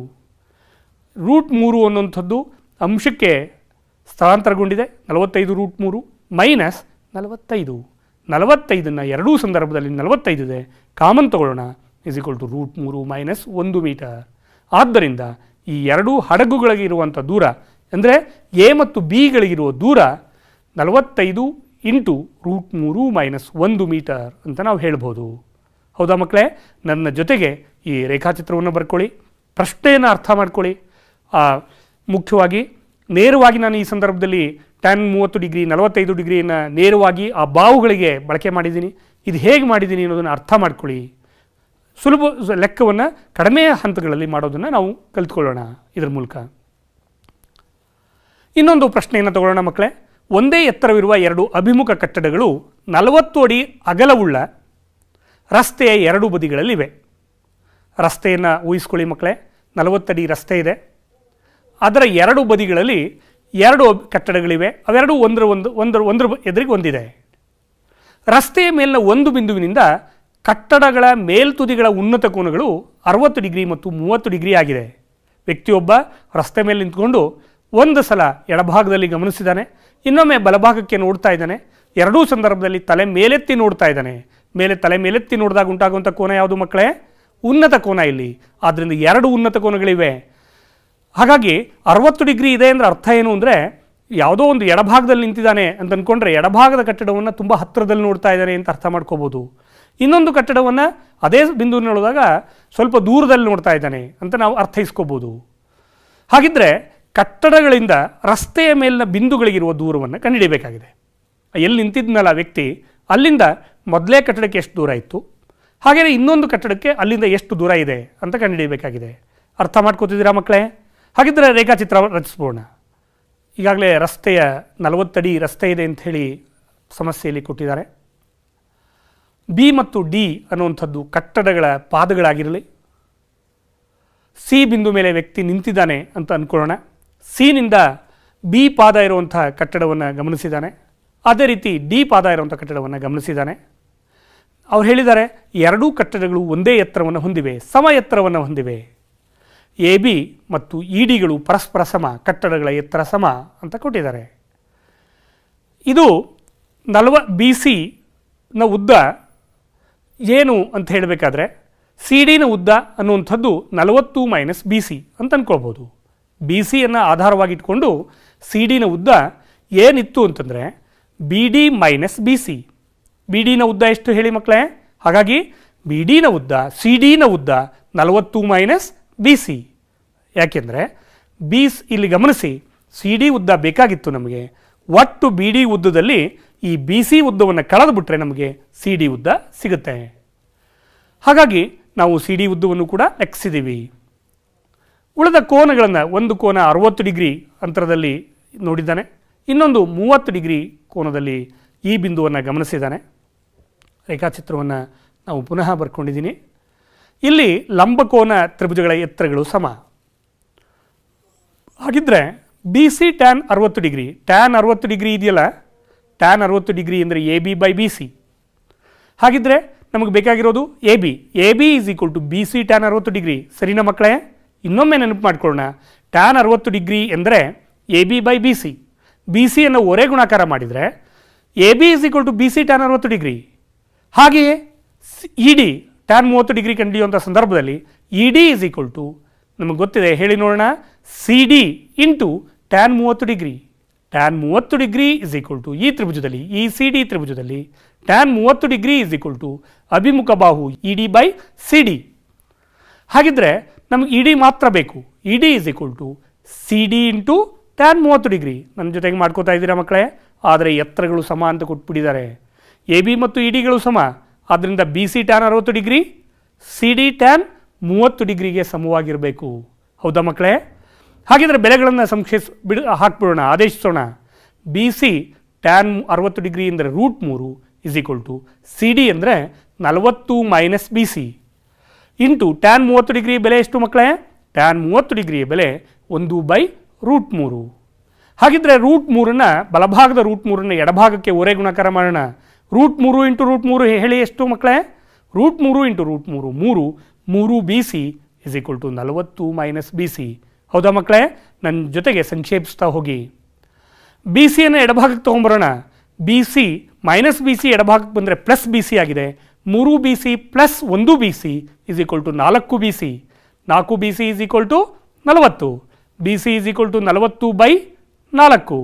√3 ಅನ್ನುವಂಥದ್ದು ಅಂಶಕ್ಕೆ ಸ್ಥಳಾಂತರಗೊಂಡಿದೆ. 45√3 ಮೈನಸ್ 45. 45ನ್ನು ಎರಡೂ ಸಂದರ್ಭದಲ್ಲಿ 45 ಇದೆ, ಕಾಮನ್ ತಗೊಳ್ಳೋಣ. Is equal to √3 minus 1 metre. ಆದ್ದರಿಂದ ಈ ಎರಡೂ ಹಡಗುಗಳಿಗೆ ಇರುವಂಥ ದೂರ ಅಂದರೆ ಎ ಮತ್ತು ಬಿಗಳಿಗಿರುವ ದೂರ 45 ಇಂಟು √3 ಮೈನಸ್ 1 ಮೀಟರ್ ಅಂತ ನಾವು ಹೇಳ್ಬೋದು. ಹೌದಾ ಮಕ್ಕಳೇ? ನನ್ನ ಜೊತೆಗೆ ಈ ರೇಖಾಚಿತ್ರವನ್ನು ಬರ್ಕೊಳ್ಳಿ, ಪ್ರಶ್ನೆಯನ್ನು ಅರ್ಥ ಮಾಡ್ಕೊಳ್ಳಿ. ಮುಖ್ಯವಾಗಿ ನೇರವಾಗಿ ನಾನು ಈ ಸಂದರ್ಭದಲ್ಲಿ ಟ್ಯಾನ್ 30 ಡಿಗ್ರಿ 45 ಡಿಗ್ರಿಯನ್ನು ನೇರವಾಗಿ ಆ ಬಾವುಗಳಿಗೆ ಬಳಕೆ ಮಾಡಿದ್ದೀನಿ. ಇದು ಹೇಗೆ ಮಾಡಿದ್ದೀನಿ ಅನ್ನೋದನ್ನು ಅರ್ಥ ಮಾಡ್ಕೊಳ್ಳಿ. ಸುಲಭ ಲೆಕ್ಕವನ್ನು ಕಡಿಮೆ ಹಂತಗಳಲ್ಲಿ ಮಾಡೋದನ್ನು ನಾವು ಕಲಿತ್ಕೊಳ್ಳೋಣ ಇದರ ಮೂಲಕ. ಇನ್ನೊಂದು ಪ್ರಶ್ನೆಯನ್ನು ತಗೊಳ್ಳೋಣ ಮಕ್ಕಳೇ. ಒಂದೇ ಎತ್ತರವಿರುವ ಎರಡು ಅಭಿಮುಖ ಕಟ್ಟಡಗಳು 40 ಅಡಿ ಅಗಲವುಳ್ಳ ರಸ್ತೆಯ ಎರಡು ಬದಿಗಳಲ್ಲಿವೆ. ರಸ್ತೆಯನ್ನು ಊಹಿಸ್ಕೊಳ್ಳಿ ಮಕ್ಕಳೇ. 40 ಅಡಿ ರಸ್ತೆ ಇದೆ, ಅದರ ಎರಡು ಬದಿಗಳಲ್ಲಿ ಎರಡು ಕಟ್ಟಡಗಳಿವೆ. ಅವೆರಡು ಒಂದರ ಎದುರಿಗೆ ಒಂದಿದೆ. ರಸ್ತೆಯ ಮೇಲಿನ ಒಂದು ಬಿಂದುವಿನಿಂದ ಕಟ್ಟಡಗಳ ಮೇಲ್ತುದಿಗಳ ಉನ್ನತ ಕೋನಗಳು 60 ಡಿಗ್ರಿ ಮತ್ತು 30 ಡಿಗ್ರಿ ಆಗಿದೆ. ವ್ಯಕ್ತಿಯೊಬ್ಬ ರಸ್ತೆ ಮೇಲೆ ನಿಂತ್ಕೊಂಡು ಒಂದು ಸಲ ಎಡಭಾಗದಲ್ಲಿ ಗಮನಿಸಿದ್ದಾನೆ, ಇನ್ನೊಮ್ಮೆ ಬಲಭಾಗಕ್ಕೆ ನೋಡ್ತಾ ಇದ್ದಾನೆ. ಎರಡೂ ಸಂದರ್ಭದಲ್ಲಿ ತಲೆ ಮೇಲೆತ್ತಿ ನೋಡ್ತಾ ಇದ್ದಾನೆ. ತಲೆ ಮೇಲೆತ್ತಿ ನೋಡಿದಾಗ ಉಂಟಾಗುವಂಥ ಕೋನ ಯಾವುದು ಮಕ್ಕಳೇ? ಉನ್ನತ ಕೋನ ಇಲ್ಲಿ. ಆದ್ದರಿಂದ ಎರಡು ಉನ್ನತ ಕೋನಗಳಿವೆ. ಹಾಗಾಗಿ 60 ಡಿಗ್ರಿ ಇದೆ ಅಂದರೆ ಅರ್ಥ ಏನು ಅಂದರೆ ಯಾವುದೋ ಒಂದು ಎಡಭಾಗದಲ್ಲಿ ನಿಂತಿದ್ದಾನೆ ಅಂತ ಅಂದ್ಕೊಂಡ್ರೆ ಎಡಭಾಗದ ಕಟ್ಟಡವನ್ನು ತುಂಬ ಹತ್ತಿರದಲ್ಲಿ ನೋಡ್ತಾ ಇದ್ದಾನೆ ಅಂತ ಅರ್ಥ ಮಾಡ್ಕೋಬೋದು. ಇನ್ನೊಂದು ಕಟ್ಟಡವನ್ನು ಅದೇ ಬಿಂದು ನೋಡಿದಾಗ ಸ್ವಲ್ಪ ದೂರದಲ್ಲಿ ನೋಡ್ತಾ ಇದ್ದಾನೆ ಅಂತ ನಾವು ಅರ್ಥೈಸ್ಕೋಬೋದು. ಹಾಗಿದ್ದರೆ ಕಟ್ಟಡಗಳಿಂದ ರಸ್ತೆಯ ಮೇಲಿನ ಬಿಂದುಗಳಿಗಿರುವ ದೂರವನ್ನು ಕಂಡುಹಿಡಿಯಬೇಕಾಗಿದೆ. ಎಲ್ಲಿ ನಿಂತಿದ್ನಲ್ಲ ವ್ಯಕ್ತಿ, ಅಲ್ಲಿಂದ ಮೊದಲೇ ಕಟ್ಟಡಕ್ಕೆ ಎಷ್ಟು ದೂರ ಇತ್ತು, ಹಾಗೆಯೇ ಇನ್ನೊಂದು ಕಟ್ಟಡಕ್ಕೆ ಅಲ್ಲಿಂದ ಎಷ್ಟು ದೂರ ಇದೆ ಅಂತ ಕಂಡುಹಿಡಿಯಬೇಕಾಗಿದೆ. ಅರ್ಥ ಮಾಡ್ಕೋತಿದ್ದೀರಾ ಮಕ್ಕಳೇ? ಹಾಗಿದ್ದರೆ ರೇಖಾಚಿತ್ರ ರಚಿಸ್ಬೋಣ. ಈಗಾಗಲೇ ರಸ್ತೆಯ 40 ಅಡಿ ರಸ್ತೆ ಇದೆ ಅಂಥೇಳಿ ಸಮಸ್ಯೆಯಲ್ಲಿ ಕೊಟ್ಟಿದ್ದಾರೆ. ಬಿ ಮತ್ತು ಡಿ ಅನ್ನುವಂಥದ್ದು ಕಟ್ಟಡಗಳ ಪಾದಗಳಾಗಿರಲಿ. ಸಿ ಬಿಂದು ಮೇಲೆ ವ್ಯಕ್ತಿ ನಿಂತಿದ್ದಾನೆ ಅಂತ ಅಂದ್ಕೊಳ್ಳೋಣ. ಸಿನಿಂದ ಬಿ ಪಾದ ಇರುವಂಥ ಕಟ್ಟಡವನ್ನು ಗಮನಿಸಿದ್ದಾನೆ. ಅದೇ ರೀತಿ ಡಿ ಪಾದ ಇರುವಂಥ ಕಟ್ಟಡವನ್ನು ಗಮನಿಸಿದ್ದಾನೆ. ಅವ್ರು ಹೇಳಿದ್ದಾರೆ ಎರಡೂ ಕಟ್ಟಡಗಳು ಒಂದೇ ಎತ್ತರವನ್ನು ಹೊಂದಿವೆ, ಸಮ ಎತ್ತರವನ್ನು ಹೊಂದಿವೆ. ಎ ಬಿ ಮತ್ತು ಇ ಡಿಗಳು ಪರಸ್ಪರ ಸಮ, ಕಟ್ಟಡಗಳ ಎತ್ತರ ಸಮ ಅಂತ ಕೊಟ್ಟಿದ್ದಾರೆ. ಇದು ಬಿ ಸಿನ ಉದ್ದ ಏನು ಅಂತ ಹೇಳಬೇಕಾದ್ರೆ ಸಿ ಡಿನ ಉದ್ದ ಅನ್ನುವಂಥದ್ದು 40 ಮೈನಸ್ ಬಿ ಸಿ ಅಂತ ಅಂದ್ಕೊಳ್ಬೋದು. ಬಿ ಸಿಯನ್ನು ಆಧಾರವಾಗಿಟ್ಕೊಂಡು ಸಿ ಡಿನ ಉದ್ದ ಏನಿತ್ತು ಅಂತಂದರೆ B D minus B C. B ಡಿನ ಉದ್ದ ಎಷ್ಟು ಹೇಳಿ ಮಕ್ಕಳೇ? ಹಾಗಾಗಿ ಬಿ ಡಿನ ಉದ್ದ ಸಿ ಡಿನ ಉದ್ದ 40 ಮೈನಸ್ ಬಿ ಸಿ. ಯಾಕೆಂದರೆ ಇಲ್ಲಿ ಗಮನಿಸಿ, ಸಿ ಡಿ ಉದ್ದ ಬೇಕಾಗಿತ್ತು ನಮಗೆ. ಒಟ್ಟು ಬಿ ಡಿ ಉದ್ದದಲ್ಲಿ ಈ ಬಿ ಸಿ ಉದ್ದವನ್ನು ಕಳೆದು ಬಿಟ್ಟರೆ ನಮಗೆ ಸಿ ಡಿ ಉದ್ದ ಸಿಗುತ್ತೆ. ಹಾಗಾಗಿ ನಾವು ಸಿ ಡಿ ಉದ್ದವನ್ನು ಕೂಡ ಲೆಕ್ಕಿಸಿದ್ದೀವಿ. ಉಳಿದ ಕೋನಗಳನ್ನು, ಒಂದು ಕೋನ 60 ಡಿಗ್ರಿ ಅಂತರದಲ್ಲಿ ನೋಡಿದ್ದಾನೆ, ಇನ್ನೊಂದು 30 ಡಿಗ್ರಿ ಕೋನದಲ್ಲಿ ಈ ಬಿಂದುವನ್ನು ಗಮನಿಸಿದ್ದಾನೆ. ರೇಖಾಚಿತ್ರವನ್ನು ನಾವು ಪುನಃ ಬರ್ಕೊಂಡಿದ್ದೀನಿ. ಇಲ್ಲಿ ಲಂಬಕೋನ ತ್ರಿಭುಜಗಳ ಎತ್ತರಗಳು ಸಮ. ಹಾಗಿದ್ದರೆ B C tan 60 degree, tan 60 degree ಇದೆಯಲ್ಲ, ಟ್ಯಾನ್ 60 ಡಿಗ್ರಿ ಅಂದರೆ A B by B C. ಹಾಗಿದ್ದರೆ ನಮಗೆ ಬೇಕಾಗಿರೋದು A B. A B is equal to B C tan 60 degree. ಸರಿನಾ ಮಕ್ಕಳೇ? ಇನ್ನೊಮ್ಮೆ ನೆನಪು ಮಾಡ್ಕೊಳ್ಳೋಣ. ಟ್ಯಾನ್ 60 ಡಿಗ್ರಿ ಎಂದರೆ A B by B C. B ಸಿಯನ್ನು ಒರೆ ಗುಣಾಕಾರ ಮಾಡಿದರೆ A B is equal to B C tan 60 degree. ಹಾಗೆಯೇ ಇ ಡಿ ಟ್ಯಾನ್ 30 ಡಿಗ್ರಿ ಕಂಡುಹಿಡಿಯುವಂಥ ಸಂದರ್ಭದಲ್ಲಿ E D is equal to ನಮಗೆ ಗೊತ್ತಿದೆ, ಹೇಳಿ ನೋಡೋಣ, C D into tan 30 degree. Tan 30 degree is equal to ಈ ತ್ರಿಭುಜದಲ್ಲಿ, ಈ ಸಿ ಡಿ ತ್ರಿಭುಜದಲ್ಲಿ tan 30 degree is equal to ಅಭಿಮುಖ ಬಾಹು E D by C D. ಹಾಗಿದ್ರೆ ನಮಗೆ ಇ ಡಿ ಮಾತ್ರ ಬೇಕು. E D is equal to C D into tan 30 degree. ನನ್ನ ಜೊತೆಗೆ ಮಾಡ್ಕೋತಾ ಇದ್ದೀರಾ ಮಕ್ಕಳೇ? ಆದರೆ ಎತ್ತರಗಳು ಸಮ ಅಂತ ಕೊಟ್ಬಿಟ್ಟಿದ್ದಾರೆ. ಎ ಬಿ ಮತ್ತು ಇ ಡಿಗಳು ಸಮ, ಆದ್ದರಿಂದ B C tan 60 degree, C D tan 30 ಡಿಗ್ರಿಗೆ ಸಮವಾಗಿರಬೇಕು. ಹೌದಾ ಮಕ್ಕಳೇ? ಹಾಗಿದ್ರೆ ಬೆಲೆಗಳನ್ನು ಹಾಕ್ಬಿಡೋಣ, ಆದೇಶಿಸೋಣ. ಬಿ ಸಿ ಟ್ಯಾನ್ 60 ಡಿಗ್ರಿ ಅಂದರೆ √3 is equal to C D ಅಂದರೆ 40 minus B C into tan 30 degree ಬೆಲೆ ಎಷ್ಟು ಮಕ್ಕಳೇ? ಟ್ಯಾನ್ 30 ಡಿಗ್ರಿಯ ಬೆಲೆ 1/√3. ಹಾಗಿದ್ರೆ √3 ಬಲಭಾಗದ √3 ಎಡಭಾಗಕ್ಕೆ ಒರೆ ಗುಣಾಕಾರ ಮಾಡೋಣ. √3 ಇಂಟು √3 ಹೇಳಿ ಎಷ್ಟು ಮಕ್ಕಳೇ? √3 into √3 3 B C is equal to 40 minus B C. ಹೌದಾ ಮಕ್ಕಳೇ? ನನ್ನ ಜೊತೆಗೆ ಸಂಕ್ಷೇಪಿಸ್ತಾ ಹೋಗಿ. ಬಿ ಸಿಯನ್ನು ಎಡಭಾಗಕ್ಕೆ ತೊಗೊಂಬರೋಣ. B C minus B C ಎಡಭಾಗಕ್ಕೆ ಬಂದರೆ ಪ್ಲಸ್ ಬಿ ಸಿ ಆಗಿದೆ. 3 B C plus 1 B C is equal to 4 B C. 4 B C is equal to 40. B C is equal to 40/4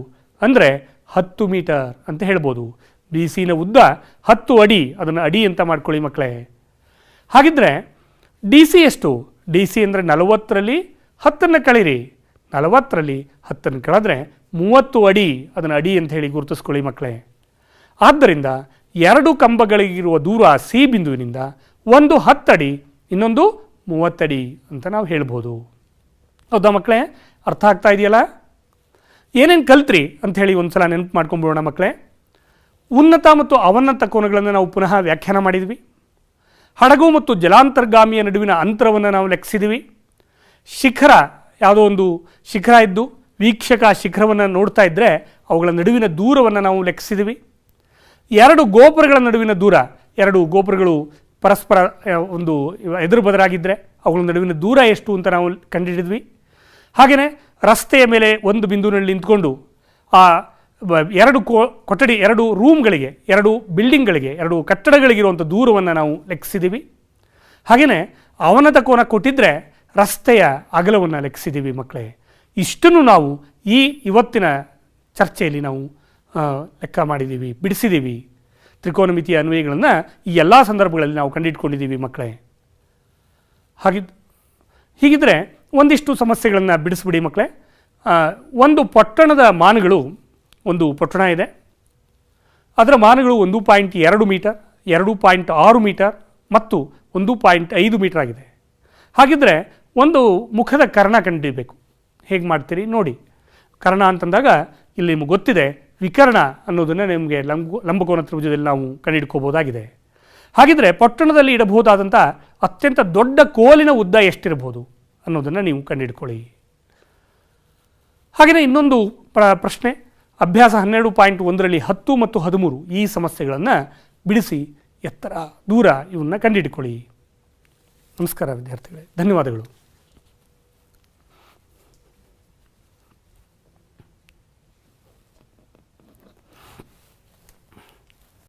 ಅಂದರೆ 10 ಮೀಟರ್ ಅಂತ ಹೇಳ್ಬೋದು. ಬಿ ಸಿನ ಉದ್ದ 10 ಅಡಿ, ಅದನ್ನು ಅಡಿ ಅಂತ ಮಾಡ್ಕೊಳ್ಳಿ ಮಕ್ಕಳೇ. ಹಾಗಿದ್ರೆ ಡಿ ಸಿ ಎಷ್ಟು? ಡಿ ಸಿ ಅಂದರೆ 40ರಲ್ಲಿ 10 ಕಳೀರಿ. 40ರಲ್ಲಿ 10 ಕಳೆದ್ರೆ 30 ಅಡಿ, ಅದನ್ನು ಅಡಿ ಅಂತ ಹೇಳಿ ಗುರುತಿಸ್ಕೊಳ್ಳಿ ಮಕ್ಕಳೇ. ಆದ್ದರಿಂದ 2 ಕಂಬಗಳಿಗಿರುವ ದೂರ ಸಿ ಬಿಂದುವಿನಿಂದ ಒಂದು 10 ಅಡಿ, ಇನ್ನೊಂದು 30 ಅಡಿ ಅಂತ ನಾವು ಹೇಳ್ಬೋದು. ಹೌದಾ ಮಕ್ಕಳೇ? ಅರ್ಥ ಆಗ್ತಾ ಇದೆಯಲ್ಲ? ಏನೇನು ಕಲ್ತ್ರಿ ಅಂಥೇಳಿ ಒಂದು ಸಲ ನೆನಪು ಮಾಡ್ಕೊಂಬಿಡೋಣ ಮಕ್ಕಳೇ. ಉನ್ನತ ಮತ್ತು ಅವನ್ನತ ಕೋನಗಳನ್ನು ನಾವು ಪುನಃ ವ್ಯಾಖ್ಯಾನ ಮಾಡಿದ್ವಿ. ಹಡಗು ಮತ್ತು ಜಲಾಂತರ್ಗಾಮಿಯ ನಡುವಿನ ಅಂತರವನ್ನು ನಾವು ಲೆಕ್ಕಿಸಿದ್ವಿ. ಶಿಖರ, ಯಾವುದೋ ಒಂದು ಶಿಖರ ಇದ್ದು ವೀಕ್ಷಕ ಶಿಖರವನ್ನು ನೋಡ್ತಾ ಇದ್ದರೆ ಅವುಗಳ ನಡುವಿನ ದೂರವನ್ನು ನಾವು ಲೆಕ್ಕಿಸಿದ್ವಿ. 2 ಗೋಪುರಗಳ ನಡುವಿನ ದೂರ, 2 ಗೋಪುರಗಳು ಪರಸ್ಪರ ಒಂದು ಎದುರು ಬದರಾಗಿದ್ದರೆ ಅವುಗಳ ನಡುವಿನ ದೂರ ಎಷ್ಟು ಅಂತ ನಾವು ಕಂಡುಹಿಡಿದ್ವಿ. ಹಾಗೆಯೇ ರಸ್ತೆಯ ಮೇಲೆ ಒಂದು ಬಿಂದುವಿನಲ್ಲಿ ನಿಂತ್ಕೊಂಡು ಆ 2 ಕೊಠಡಿ, 2 ರೂಮ್ಗಳಿಗೆ, 2 ಬಿಲ್ಡಿಂಗ್ಗಳಿಗೆ, 2 ಕಟ್ಟಡಗಳಿಗಿರುವಂಥ ದೂರವನ್ನು ನಾವು ಲೆಕ್ಕಿಸಿದ್ದೀವಿ. ಹಾಗೆಯೇ ಅವನತ ಕೋನ ಕೊಟ್ಟಿದ್ದರೆ ರಸ್ತೆಯ ಅಗಲವನ್ನು ಲೆಕ್ಕಿಸಿದ್ದೀವಿ ಮಕ್ಕಳೇ. ಇಷ್ಟನ್ನು ನಾವು ಇವತ್ತಿನ ಚರ್ಚೆಯಲ್ಲಿ ನಾವು ಲೆಕ್ಕ ಮಾಡಿದ್ದೀವಿ, ಬಿಡಿಸಿದ್ದೀವಿ. ತ್ರಿಕೋನಮಿತಿಯ ಅನ್ವಯಗಳನ್ನು ಈ ಎಲ್ಲ ಸಂದರ್ಭಗಳಲ್ಲಿ ನಾವು ಕಂಡುಹಿಡ್ಕೊಂಡಿದ್ದೀವಿ ಮಕ್ಕಳೇ. ಹೀಗಿದ್ದರೆ ಒಂದಿಷ್ಟು ಸಮಸ್ಯೆಗಳನ್ನು ಬಿಡಿಸ್ಬಿಡಿ ಮಕ್ಕಳೇ. ಒಂದು ಪಟ್ಟಣದ ಮಾನಗಳು, ಒಂದು ಪಟ್ಟಣ ಇದೆ, ಅದರ ಮಾನಗಳು 1.2 ಮೀಟರ್, 2.6 ಮೀಟರ್ ಮತ್ತು 1.5 ಮೀಟರ್ ಆಗಿದೆ. ಹಾಗಿದ್ದರೆ ಒಂದು ಮುಖದ ಕರ್ಣ ಕಂಡುಹಿಡಬೇಕು. ಹೇಗೆ ಮಾಡ್ತೀರಿ ನೋಡಿ. ಕರ್ಣ ಅಂತಂದಾಗ ಇಲ್ಲಿ ನಿಮಗೆ ಗೊತ್ತಿದೆ, ವಿಕರ್ಣ ಅನ್ನೋದನ್ನು ನಿಮಗೆ ಲಂಬಕೋನ ತ್ರಿಭುಜದಲ್ಲಿ ನಾವು ಕಂಡುಹಿಡ್ಕೋಬೋದಾಗಿದೆ. ಹಾಗಿದ್ರೆ ಪಟ್ಟಣದಲ್ಲಿ ಇಡಬಹುದಾದಂಥ ಅತ್ಯಂತ ದೊಡ್ಡ ಕೋಲಿನ ಉದ್ದ ಎಷ್ಟಿರಬಹುದು ಅನ್ನೋದನ್ನು ನೀವು ಕಂಡುಹಿಡ್ಕೊಳ್ಳಿ. ಹಾಗೆಯೇ ಇನ್ನೊಂದು ಪ್ರಶ್ನೆ, ಅಭ್ಯಾಸ 12.1ರಲ್ಲಿ 10 ಮತ್ತು 13 ಈ ಸಮಸ್ಯೆಗಳನ್ನು ಬಿಡಿಸಿ ಎತ್ತರ, ದೂರ ಇವನ್ನ ಕಂಡುಹಿಡ್ಕೊಳ್ಳಿ. ನಮಸ್ಕಾರ ವಿದ್ಯಾರ್ಥಿಗಳೇ, ಧನ್ಯವಾದಗಳು.